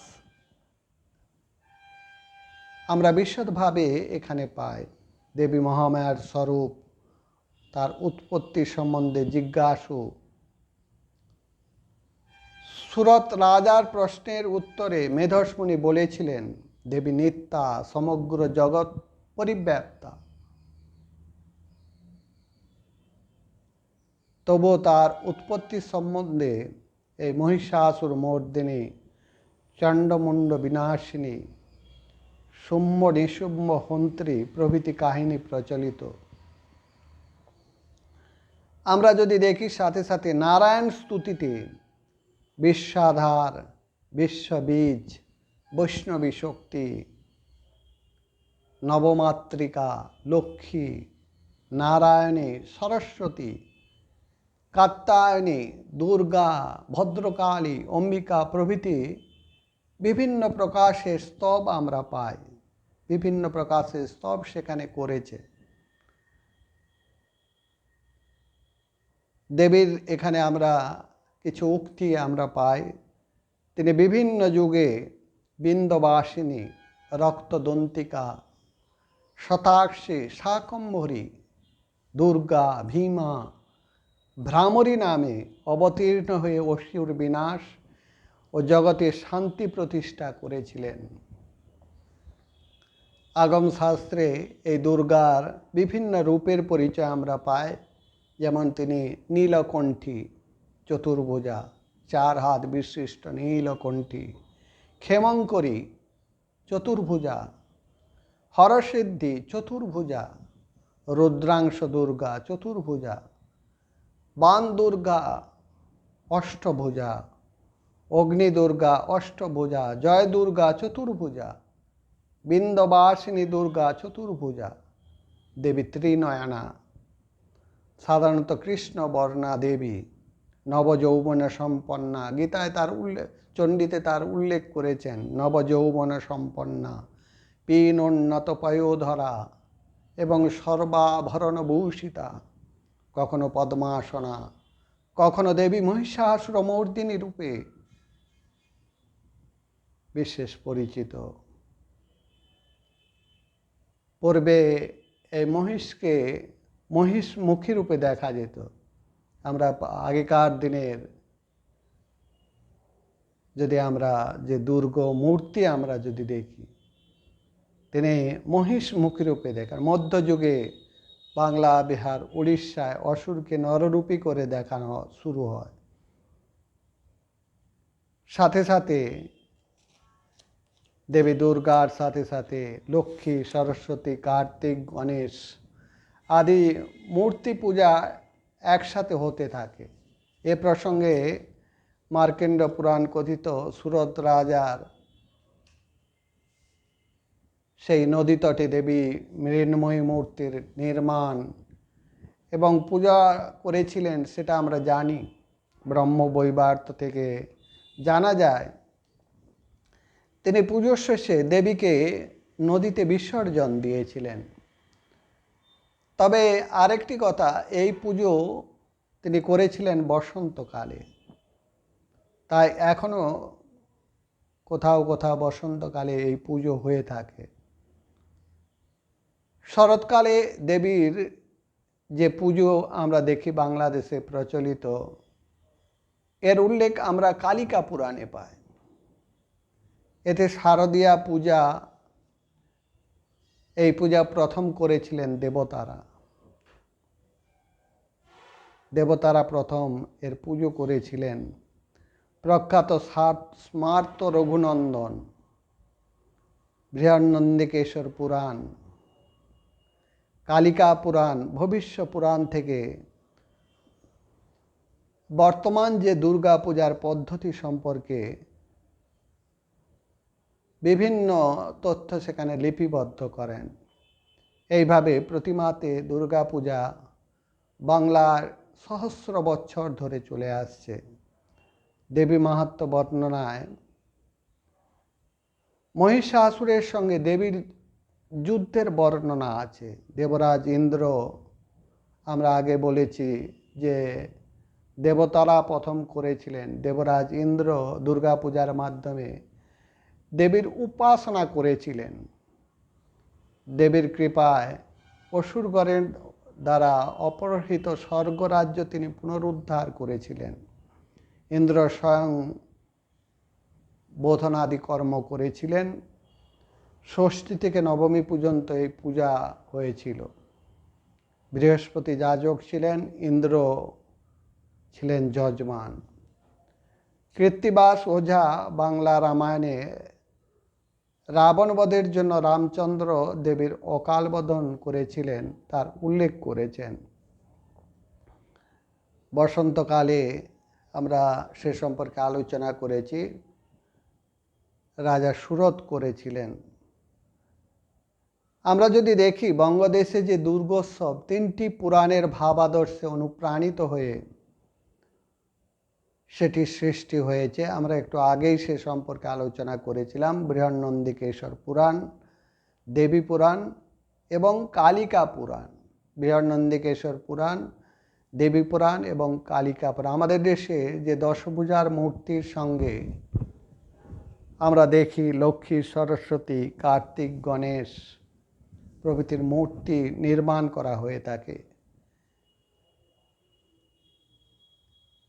আমরা বিশদভাবে এখানে পাই। দেবী মহামায়ার স্বরূপ, তার উৎপত্তি সম্বন্ধে জিজ্ঞাসু সুরত রাজার প্রশ্নের উত্তরে মেধস মুনি বলেছিলেন, দেবী নিত্যা, সমগ্র জগৎ পরিব্যাপ্তা। তবু তার উৎপত্তি সম্বন্ধে এই মহিষাসুর মর্দিনী, চণ্ডমুণ্ড বিনাশিনী, শুম্ভ নিশুম্ভ হন্ত্রী প্রভৃতি কাহিনী প্রচলিত। আমরা যদি দেখি সাথে সাথে নারায়ণ স্তুতিতে বিশ্বাধার, বিশ্ববীজ, বৈষ্ণবী শক্তি, নবমাতৃকা, লক্ষ্মী, নারায়ণী, সরস্বতী, কাত্যায়নী, দুর্গা, ভদ্রকালী, অম্বিকা প্রভৃতি বিভিন্ন প্রকাশের স্তব আমরা পাই। বিভিন্ন প্রকাশের স্তব সেখানে করেছে। দেবীর এখানে আমরা কিছু উক্তি আমরা পাই। তিনি বিভিন্ন যুগে বিন্দবাসিনী, রক্তদন্তিকা, শতাক্ষী, শাকম্ভরী, দুর্গা, ভীমা, ভ্রামরী নামে অবতীর্ণ হয়ে অসুর বিনাশ ও জগতে শান্তি প্রতিষ্ঠা করেছিলেন। আগম শাস্ত্রে এই দুর্গার বিভিন্ন রূপের পরিচয় আমরা পাই। যেমন তিনি নীলকণ্ঠী, চতুর্ভুজা, 4 হাত বিশিষ্ট নীলকণ্ঠী, ক্ষেমঙ্করী, চতুর্ভুজা, হরসিদ্ধি, চতুর্ভুজা, রুদ্রাংশ দুর্গা, চতুর্ভুজা, বান দুর্গা, অষ্টভুজা, অগ্নি দুর্গা, অষ্টভুজা, জয় দুর্গা, চতুর্ভুজা, বিন্দবাসিনী দুর্গা, চতুর্ভুজা, দেবী ত্রিনয়না, সাধারণত কৃষ্ণ বর্ণা দেবী, নবযৌবন সম্পন্না, গীতায় তার উল্লেখ, চণ্ডীতে তার উল্লেখ করেছেন, নবযৌবন সম্পন্না, পীনোন্নত পয়োধরা এবং সর্বাভরণ ভূষিতা, কখনো পদ্মাসনা, কখনো দেবী মহিষাসুর মর্দিনী রূপে বিশেষ পরিচিত। পূর্বে এই মহিষকে মহিষমুখী রূপে দেখা যেত। আমরা আগেকার দিনের যদি আমরা যে দুর্গ মূর্তি আমরা যদি দেখি, তিনি মহিষমুখী রূপে দেখান। মধ্যযুগে বাংলা, বিহার, উড়িষ্যায় অসুরকে নররূপী করে দেখানো শুরু হয়। সাথে সাথে দেবী দুর্গার সাথে সাথে লক্ষ্মী, সরস্বতী, কার্তিক, গণেশ আদি মূর্তি পূজা একসাথে হতে থাকে। এ প্রসঙ্গে মার্কণ্ড পুরাণ কথিত সুরত রাজার সেই নদী তটে দেবী মৃন্ময়ী মূর্তির নির্মাণ এবং পূজা করেছিলেন, সেটা আমরা জানি। ব্রহ্মবৈবর্ত থেকে জানা যায় তিনি পুজোর শেষে দেবীকে নদীতে বিসর্জন দিয়েছিলেন। তবে আরেকটি কথা, এই পুজো তিনি করেছিলেন বসন্তকালে, তাই এখনো কোথাও কোথাও বসন্তকালে এই পুজো হয়ে থাকে। শরৎকালে দেবীর যে পুজো আমরা দেখি বাংলাদেশে প্রচলিত, এর উল্লেখ আমরা কালিকা পুরাণে পাই। এতে শারদীয়া পূজা, এই পূজা প্রথম করেছিলেন দেবতারা। দেবতারা প্রথম এর পুজো করেছিলেন। প্রখ্যাত স্মার্ত রঘুনন্দন, বৃহন্নন্দিকেশ্বর পুরাণ, কালিকা পুরাণ, ভবিষ্য পুরাণ থেকে বর্তমান যে দুর্গা পূজার পদ্ধতি সম্পর্কে বিভিন্ন তথ্য সেখানে লিপিবদ্ধ করেন। এইভাবে প্রতিমাতে দুর্গা পূজা বাংলার সহস্র বছর ধরে চলে আসছে। দেবী মাহাত্ম্য বর্ণনায় মহিষাসুরের সঙ্গে দেবীর যুদ্ধের বর্ণনা আছে। দেবরাজ ইন্দ্র, আমরা আগে বলেছি যে দেবতারা প্রথম করেছিলেন। দেবরাজ ইন্দ্র দুর্গা পূজার মাধ্যমে দেবীর উপাসনা করেছিলেন। দেবীর কৃপায় অসুরগণের দ্বারা অপহৃত স্বর্গরাজ্য তিনি পুনরুদ্ধার করেছিলেন। ইন্দ্র স্বয়ং বোধনাদি কর্ম করেছিলেন। ষষ্ঠী থেকে নবমী পর্যন্ত এই পূজা হয়েছিল। বৃহস্পতি যাজক ছিলেন, ইন্দ্র ছিলেন যজমান। কৃত্তিবাস ওঝা বাংলা রামায়ণে রাবণবধের জন্য রামচন্দ্র দেবীর অকাল বোধন করেছিলেন তার উল্লেখ করেছেন। বসন্তকালে আমরা সে সম্পর্কে আলোচনা করেছি। রাজা সুরত করেছিলেন। আমরা যদি দেখি বঙ্গদেশে যে দুর্গোৎসব তিনটি পুরাণের ভাবাদর্শে অনুপ্রাণিত হয়ে সেটি সৃষ্টি হয়েছে। আমরা একটু আগেই সে সম্পর্কে আলোচনা করেছিলাম। বৃহন্নন্দিকেশ্বর পুরাণ, দেবী পুরাণ এবং কালিকা পুরাণ। বৃহন্নন্দিকেশ্বর পুরাণ, দেবী পুরাণ এবং কালিকা পুরাণ। আমাদের দেশে যে দশভুজার মূর্তির সঙ্গে আমরা দেখি লক্ষ্মী, সরস্বতী, কার্তিক, গণেশ প্রভৃতির মূর্তি নির্মাণ করা হয়ে থাকে।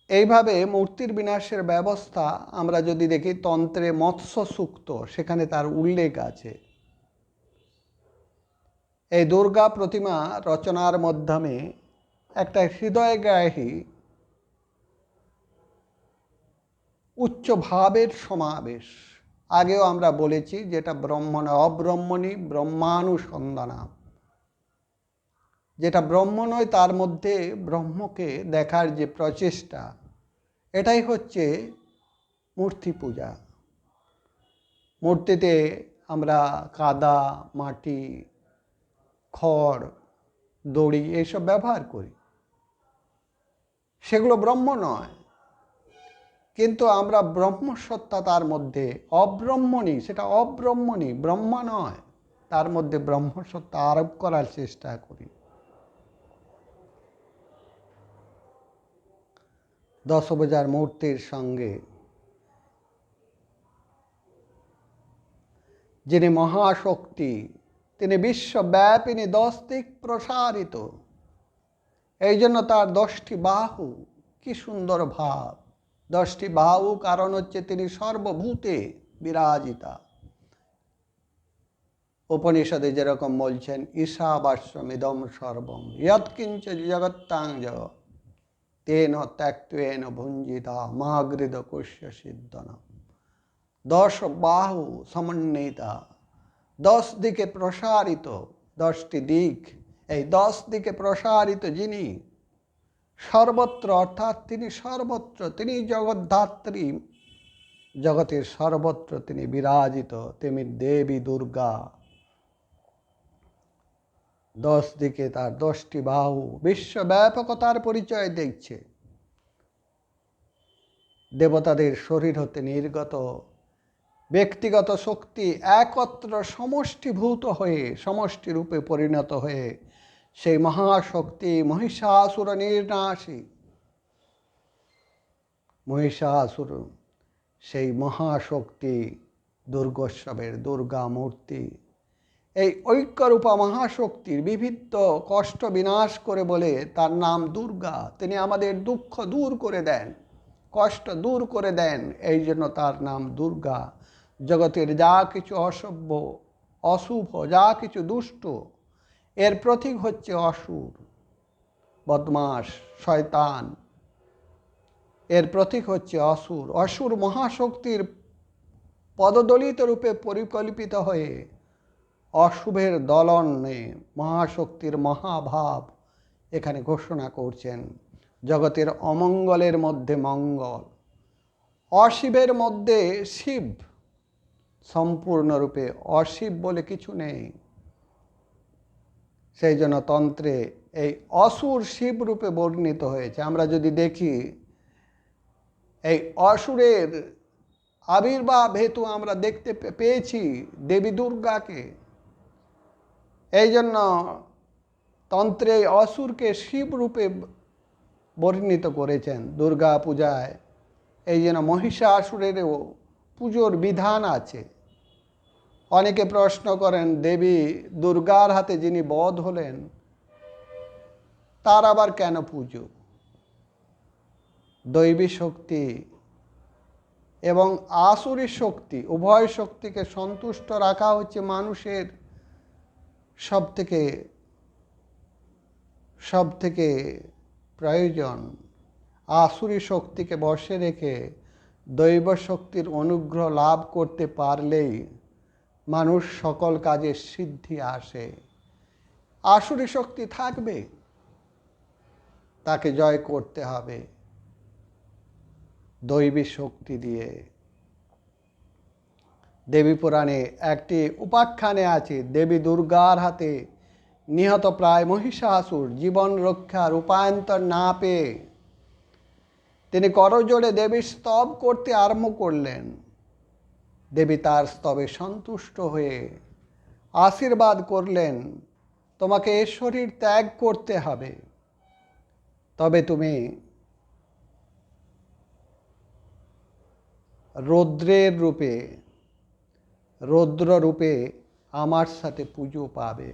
এইভাবে মূর্তির বিনাশের ব্যবস্থা আমরা যদি দেখি তন্ত্রে মৎস্য সূক্ত, সেখানে তার উল্লেখ আছে। এই দুর্গা প্রতিমা রচনার মাধ্যমে একটা হৃদয়গ্রাহী উচ্চ ভাবের সমাবেশ। আগেও আমরা বলেছি যেটা ব্রহ্মণ অব্রহ্মণী ব্রহ্মানুসন্ধানা, যেটা ব্রহ্ম নয় তার মধ্যে ব্রহ্মকে দেখার যে প্রচেষ্টা, এটাই হচ্ছে মূর্তি পূজা। মূর্তিতে আমরা কাদা, মাটি, খড়, দড়ি এইসব ব্যবহার করি, সেগুলো ব্রহ্ম নয়। কিন্তু আমরা ব্রহ্মসত্তা তার মধ্যে অব্রহ্মণী, সেটা অব্রহ্মণী, ব্রহ্ম নয়, তার মধ্যে ব্রহ্মসত্তা আরোপ করার চেষ্টা করি। 10 ভুজার মূর্তির সঙ্গে যিনি মহাশক্তি, তিনি বিশ্বব্যাপিনী 10 দিক প্রসারিত। এই জন্য তার 10টি বাহু, কি সুন্দর ভাব। 10টি বাহু কারণ হচ্ছে তিনি সর্বভূতে বিরাজিতা। উপনিষদে যেরকম বলছেন, ঈশাবাস্যমিদং সর্বম যৎকিঞ্চ জগত্তাং জগৎ তেন ত্যক্তেন ভুঞ্জিতা মাগৃদ কোশ্য সিদ্ধনা। 10 বাহু সমন্বিতা, 10 দিকে প্রসারিত, 10টি দিক। এই 10 দিকে প্রসারিত যিনি সর্বত্র, অর্থাৎ তিনি সর্বত্র, তিনি জগদ্ধাত্রী, জগতের সর্বত্র তিনি বিরাজিত, তেমনি দেবী দুর্গা। 10 দিকে তার 10টি বাহু বিশ্বব্যাপকতার পরিচয় দিচ্ছে। দেবতাদের শরীর হতে নির্গত ব্যক্তিগত শক্তি একত্র সমষ্টিভূত হয়ে, সমষ্টি রূপে পরিণত হয়ে সেই মহাশক্তি মহিষাসুর নির্নাশী, মহিষাসুর সেই মহাশক্তি দুর্গোৎসবের দুর্গা মূর্তি, এই ঐক্যরূপা মহাশক্তির বিবিধ কষ্ট বিনাশ করে বলে তার নাম দুর্গা। তিনি আমাদের দুঃখ দূর করে দেন, কষ্ট দূর করে দেন, এই জন্য তার নাম দুর্গা। জগতের যা কিছু অসভ্য, অশুভ, যা কিছু দুষ্ট, এর প্রতীক হচ্ছে অসুর, বদমাস, শয়তান, এর প্রতীক হচ্ছে অসুর। অসুর মহাশক্তির পদদলিত রূপে পরিকল্পিত হয়ে অশুভের দলনে মহাশক্তির মহাভাব এখানে ঘোষণা করছেন। জগতের অমঙ্গলের মধ্যে মঙ্গল, অশিবের মধ্যে শিব, সম্পূর্ণরূপে অশিব বলে কিছু নেই। সেই জন্য তন্ত্রে এই অসুর শিব রূপে বর্ণিত হয়েছে। আমরা যদি দেখি, এই অসুরের আবির্ভাব হেতু আমরা দেখতে পেয়েছি দেবী দুর্গাকে। এই জন্য তন্ত্রে অসুরকে শিব রূপে বর্ণিত করেছেন দুর্গা পূজায়। এই জন্য মহিষাসুরেরও পুজোর বিধান আছে। অনেকে প্রশ্ন করেন, দেবী দুর্গার হাতে যিনি বধ হলেন তার আবার কেন পুজো? দৈবী শক্তি এবং আসুরী শক্তি, উভয় শক্তিকে সন্তুষ্ট রাখা হচ্ছে মানুষের সব থেকে প্রয়োজন। আসুরী শক্তিকে বশে রেখে দৈব শক্তির অনুগ্রহ লাভ করতে পারলেই মানুষ সকল কাজে সিদ্ধি আসে। আসুরী শক্তি থাকবে, তাকে জয় করতে হবে দৈবী শক্তি দিয়ে। দেবী পুরাণে একটি উপাখ্যানে আছে, দেবী দুর্গার হাতে নিহত প্রায় মহিষাসুর জীবন রক্ষার উপায়ন্তর না পেয়ে তিনি করজোড়ে দেবীর স্তব করতে আরম্ভ করলেন। দেবী তার স্তবে সন্তুষ্ট হয়ে আশীর্বাদ করলেন, তোমাকে এ শরীর ত্যাগ করতে হবে, তবে তুমি রৌদ্র রূপে আমার সাথে পুজো পাবে।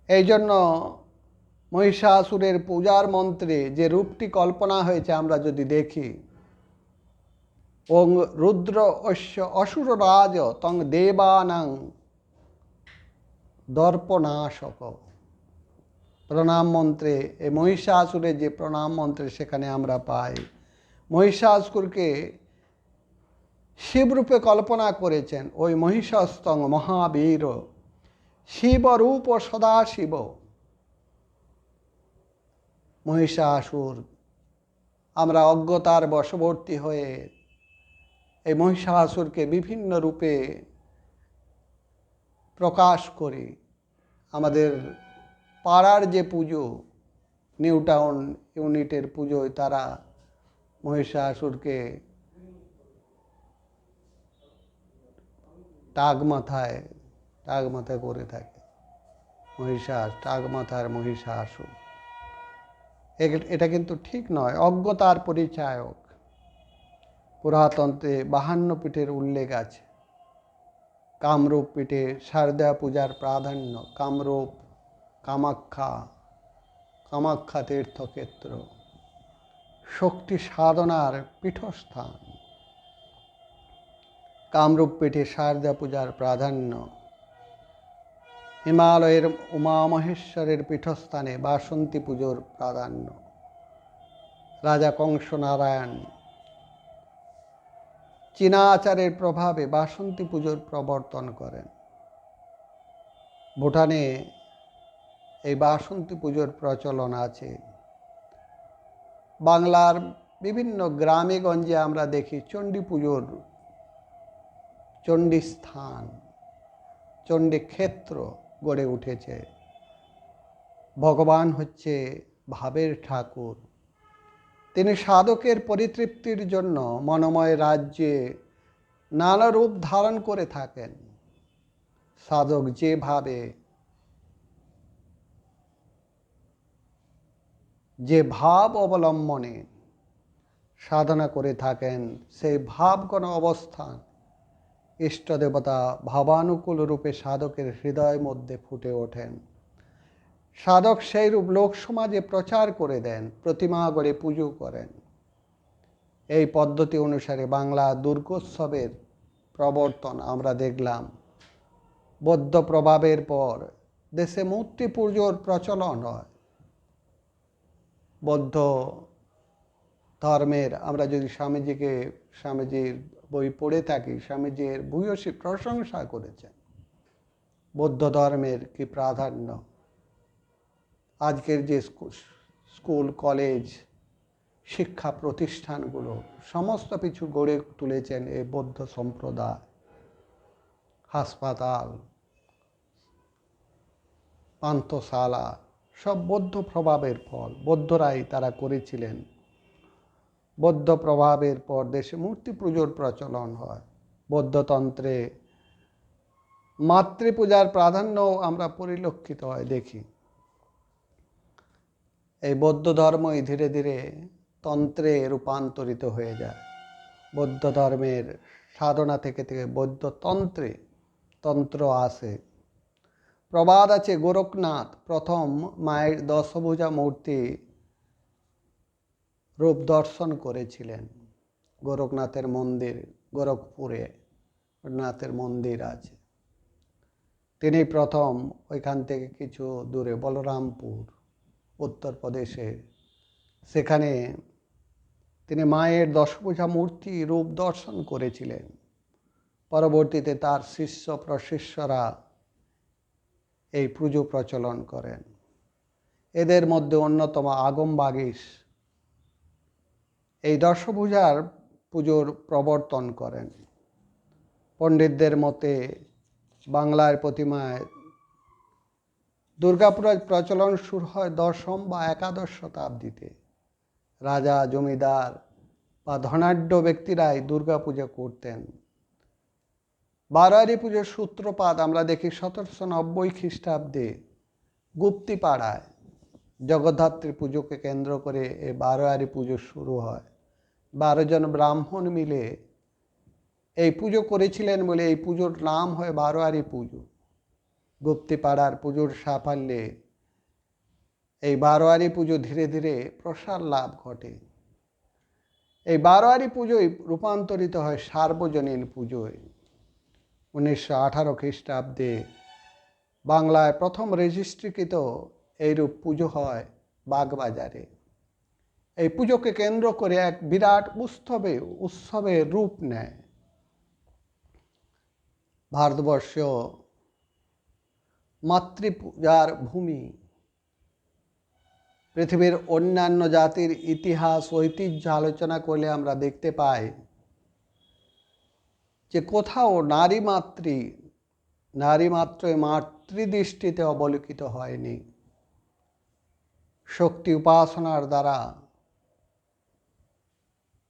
এই জন্য মহিষাসুরের পূজার মন্ত্রে যে রূপটি কল্পনা হয়েছে আমরা যদি দেখি, ওং রুদ্র অসুর রাজ তং দেবানাং দর্পনাশক, প্রণাম মন্ত্রে, এই মহিষাসুরের যে প্রণাম মন্ত্রে সেখানে আমরা পাই মহিষাসুরকে শিবরূপে কল্পনা করেছেন। ওই মহিষস্তং মহাবীর শিবরূপ সদাশিব। মহিষাসুর, আমরা অজ্ঞতার বশবর্তী হয়ে এই মহিষাসুরকে বিভিন্ন রূপে প্রকাশ করি। আমাদের পাড়ার যে পুজো, নিউ টাউন ইউনিটের পুজোয় তারা মহিষাসুরকে টাগ মাথায় করে থাকে। টাগ মাথার মহিষাসুর, এটা কিন্তু ঠিক নয়, অজ্ঞতার পরিচায়ক। পুরাতন্ত্রে 52 পীঠের উল্লেখ আছে। কামরূপ পীঠে শারদা পূজার প্রাধান্য, কামরূপ, কামাখ্যা তীর্থক্ষেত্র, শক্তি সাধনার পীঠস্থান। কামরূপ পীঠে শারদা পূজার প্রাধান্য। হিমালয়ের উমা মহেশ্বরের পীঠস্থানে বাসন্তী পুজোর প্রাধান্য। রাজা কংস নারায়ণ চীনা আচারের প্রভাবে বাসন্তী পুজোর প্রবর্তন করেন। ভুটানে এই বাসন্তী পুজোর প্রচলন আছে। বাংলার বিভিন্ন গ্রামে গঞ্জে আমরা দেখি চণ্ডী পুজোর চণ্ডী স্থান, চণ্ডী ক্ষেত্র গড়ে উঠেছে। ভগবান হচ্ছে ভাবের ঠাকুর। তিনি সাধকের পরিতৃপ্তির জন্য মনোময় রাজ্যে নানা রূপ ধারণ করে থাকেন। সাধক যেভাবে, যে ভাব অবলম্বনে সাধনা করে থাকেন, সেই ভাবগণ অবস্থান ইষ্টদেবতা ভাবানুকূল রূপে সাধকের হৃদয় মধ্যে ফুটে ওঠেন। সাধক সেই রূপ লোক সমাজে প্রচার করে দেন, প্রতিমা গড়ে পুজো করেন। এই পদ্ধতি অনুসারে বাংলা দুর্গোৎসবের প্রবর্তন আমরা দেখলাম। বৌদ্ধ প্রভাবের পর দেশে মূর্তি পুজোর প্রচলন হয়। বৌদ্ধ ধর্মের আমরা যদি স্বামীজির বই পড়ে থাকি, স্বামীজির ভূয়সী প্রশংসা করেছেন বৌদ্ধ ধর্মের কি প্রাধান্য। আজকের যে স্কুল, কলেজ, শিক্ষা প্রতিষ্ঠানগুলো সমস্ত কিছু গড়ে তুলেছেন এই বৌদ্ধ সম্প্রদায়। হাসপাতাল, পান্থশালা সব বৌদ্ধ প্রভাবের ফল। বৌদ্ধরাই তারা করেছিলেন। বৌদ্ধ প্রভাবের পর দেশে মূর্তি পুজোর প্রচলন হয়। বৌদ্ধতন্ত্রে মাতৃপূজার প্রাধান্য আমরা পরিলক্ষিত হয় দেখি। এই বৌদ্ধ ধর্মই ধীরে ধীরে তন্ত্রে রূপান্তরিত হয়ে যায়। বৌদ্ধ ধর্মের সাধনা থেকে বৌদ্ধ তন্ত্র আসে। প্রবাদ আছে, গোরখনাথ প্রথম মায়ের দশভুজা মূর্তি রূপ দর্শন করেছিলেন। গোরখনাথের মন্দির, গোরখপুরে নাথের মন্দির আছে। তিনি প্রথম ওইখান থেকে কিছু দূরে বলরামপুর, উত্তরপ্রদেশে, সেখানে তিনি মায়ের দশভুজা মূর্তি রূপ দর্শন করেছিলেন। পরবর্তীতে তার শিষ্য প্রশিষ্যরা এই পুজো প্রচলন করেন। এদের মধ্যে অন্যতম আগম বাগীশ এই দশভুজার পুজোর প্রবর্তন করেন। পণ্ডিতদের মতে বাংলার প্রতিমায় দুর্গাপূজার প্রচলন শুরু হয় 10ম বা 11শ শতাব্দীতে। রাজা, জমিদার বা ধনাঢ্য ব্যক্তিরাই দুর্গাপূজা করতেন। বারোয়ারি পুজোর সূত্রপাত আমরা দেখি 1790 খ্রিস্টাব্দে গুপ্তিপাড়ায়। জগদ্ধাত্রী পুজোকে কেন্দ্র করে এই বারোয়ারি পুজো শুরু হয়। 12 জন ব্রাহ্মণ মিলে এই পুজো করেছিলেন বলে এই পুজোর নাম হয় বারোয়ারি পুজো। গুপ্তিপাড়ার পুজোর সাফল্যে এই বারোয়ারি পুজো ধীরে ধীরে প্রসার লাভ ঘটে। এই বারোয়ারি পুজোই রূপান্তরিত হয় সার্বজনীন পুজোয়। 1918 খ্রিস্টাব্দে বাংলায় প্রথম রেজিস্ট্রিকৃত এইরূপ পুজো হয় বাগবাজারে। এই পুজোকে কেন্দ্র করে এক বিরাট উৎসবের রূপ নেয়। ভারতবর্ষ মাতৃপূজার ভূমি। পৃথিবীর অন্যান্য জাতির ইতিহাস, ঐতিহ্য আলোচনা করলে আমরা দেখতে পাই যে কোথাও নারী মাত্রই মাতৃদৃষ্টিতে অবলোকিত হয়নি। শক্তি উপাসনার দ্বারা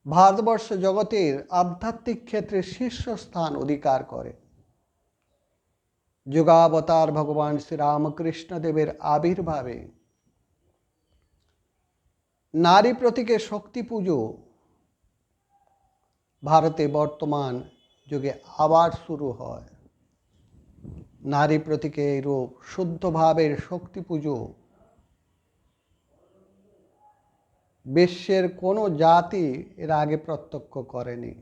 ভারতবর্ষ জগতের আধ্যাত্মিক ক্ষেত্রে শীর্ষস্থান অধিকার করে। যুগাবতার ভগবান শ্রীরামকৃষ্ণদেবের আবির্ভাবে নারী প্রতীকে শক্তি পুজো ভারতে বর্তমান যুগে আবার শুরু হয়। নারী প্রতীকে এই রূপ শুদ্ধভাবের শক্তি পুজো বিশ্বের কোনো জাতি এর আগে প্রত্যক্ষ করেনি।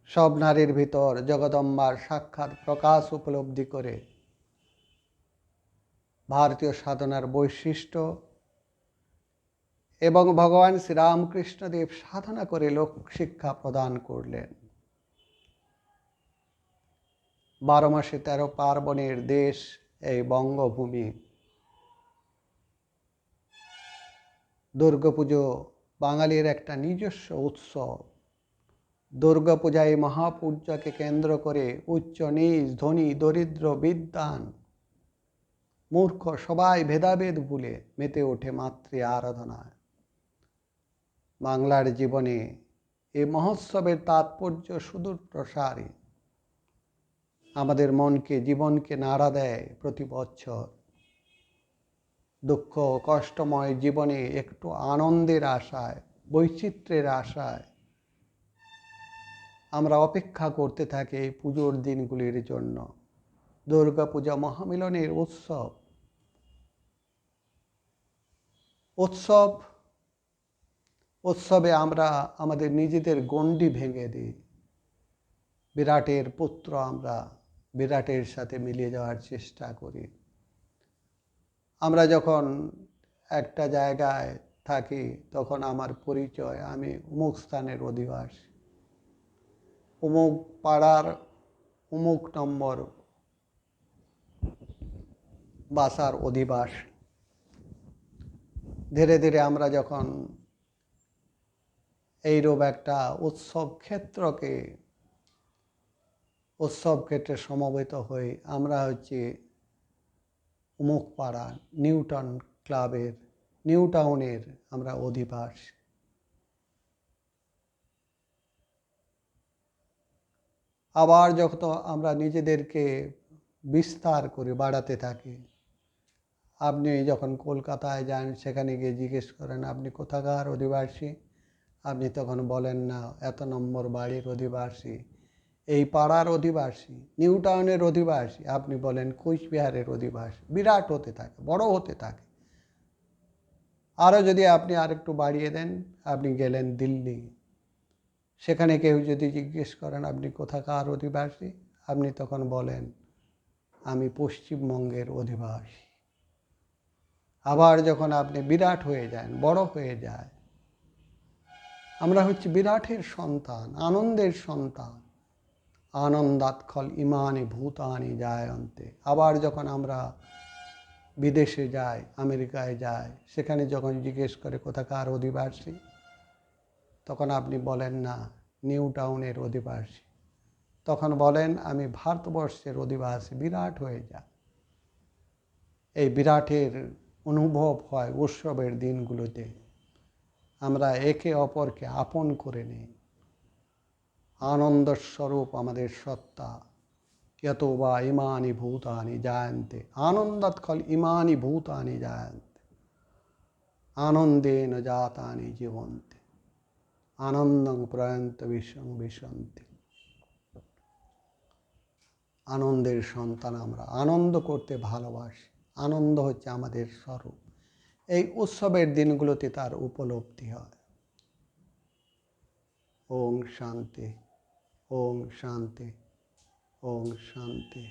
সব নারীর ভিতর জগদম্বার সাক্ষাৎ প্রকাশ উপলব্ধি করে ভারতীয় সাধনার বৈশিষ্ট্য এবং ভগবান শ্রীরামকৃষ্ণদেব সাধনা করে লোক শিক্ষা প্রদান করলেন। 12 মাসে 13 পার্বণের দেশ এই বঙ্গভূমি। দুর্গাপুজো বাঙালির একটা নিজস্ব উৎসব। দুর্গাপূজায় মহাপূজাকে কেন্দ্র করে উচ্চ নীচ, ধনী দরিদ্র, বিদ্বান মূর্খ সবাই ভেদাভেদ ভুলে মেতে ওঠে মাতৃ আরাধনায়। বাংলার জীবনে এই মহোৎসবের তাৎপর্য সুদূর প্রসারী। আমাদের মনকে জীবনকে নাড়া দেয় প্রতি বছর। দুঃখ কষ্টময় জীবনে একটু আনন্দের আশায়, বৈচিত্র্যের আশায় আমরা অপেক্ষা করতে থাকি এই পুজোর দিনগুলির জন্য। দুর্গাপূজা মহামিলনের উৎসবে আমরা আমাদের নিজেদের গণ্ডি ভেঙে দিই। বিরাটের পুত্র আমরা বিরাটের সাথে মিলিয়ে যাওয়ার চেষ্টা করি। আমরা যখন একটা জায়গায় থাকি তখন আমার পরিচয়, আমি অমুক স্থানের অধিবাসী, অমুক পাড়ার অমুক নম্বর বাসার অধিবাসী। ধীরে ধীরে আমরা যখন এইরূপ একটা উৎসব ক্ষেত্রে সমবেত হই, আমরা হচ্ছি অমুক পাড়া নিউ টাউনের আমরা অধিবাসী। আবার যখন আমরা নিজেদেরকে বিস্তার করে বাড়াতে থাকি, আপনি যখন কলকাতায় যান সেখানে গিয়ে জিজ্ঞেস করেন আপনি কোথাকার অধিবাসী, আপনি তখন বলেন না এত নম্বর বাড়ির অধিবাসী, এই পাড়ার অধিবাসী, নিউ টাউনের অধিবাসী, আপনি বলেন কোচবিহারের অধিবাসী। বিরাট হতে থাকে, বড় হতে থাকে। আরও যদি আপনি আরেকটু বাড়িয়ে দেন, আপনি গেলেন দিল্লি, সেখানে কেউ যদি জিজ্ঞেস করেন আপনি কোথাকার অধিবাসী, আপনি তখন বলেন আমি পশ্চিমবঙ্গের অধিবাসী। আবার যখন আপনি বিরাট হয়ে যান, বড় হয়ে যায়, আমরা হচ্ছি বিরাটের সন্তান, আনন্দের সন্তান। আনন্দাৎ খল ইমানি ভূতানি জায়ন্তে। আবার যখন আমরা বিদেশে যাই, আমেরিকায় যাই, সেখানে যখন জিজ্ঞেস করে কোথাকার অধিবাসী, তখন আপনি বলেন না নিউ টাউনের অধিবাসী, তখন বলেন আমি ভারতবর্ষের অধিবাসী। বিরাট হয়ে যায়। এই বিরাটের অনুভব হয় উৎসবের দিনগুলোতে। আমরা একে অপরকে আপন করে নিই। আনন্দস্বরূপ আমাদের সত্তা। यत वा इमानि भूतानि जायन्ते आनन्दात् खल इमानि भूतानि जायन्ते आनन्देन जातानि जीवन्ते आनन्दं प्रयन्त विश्वं विशन्ति। আনন্দের সন্তান আমরা, আনন্দ করতে ভালোবাসি। আনন্দ হচ্ছে আমাদের স্বরূপ। এই উৎসবের দিনগুলোতে তার উপলব্ধি হয়। ওম শান্তি, ওম শান্তি, ওম শান্তি।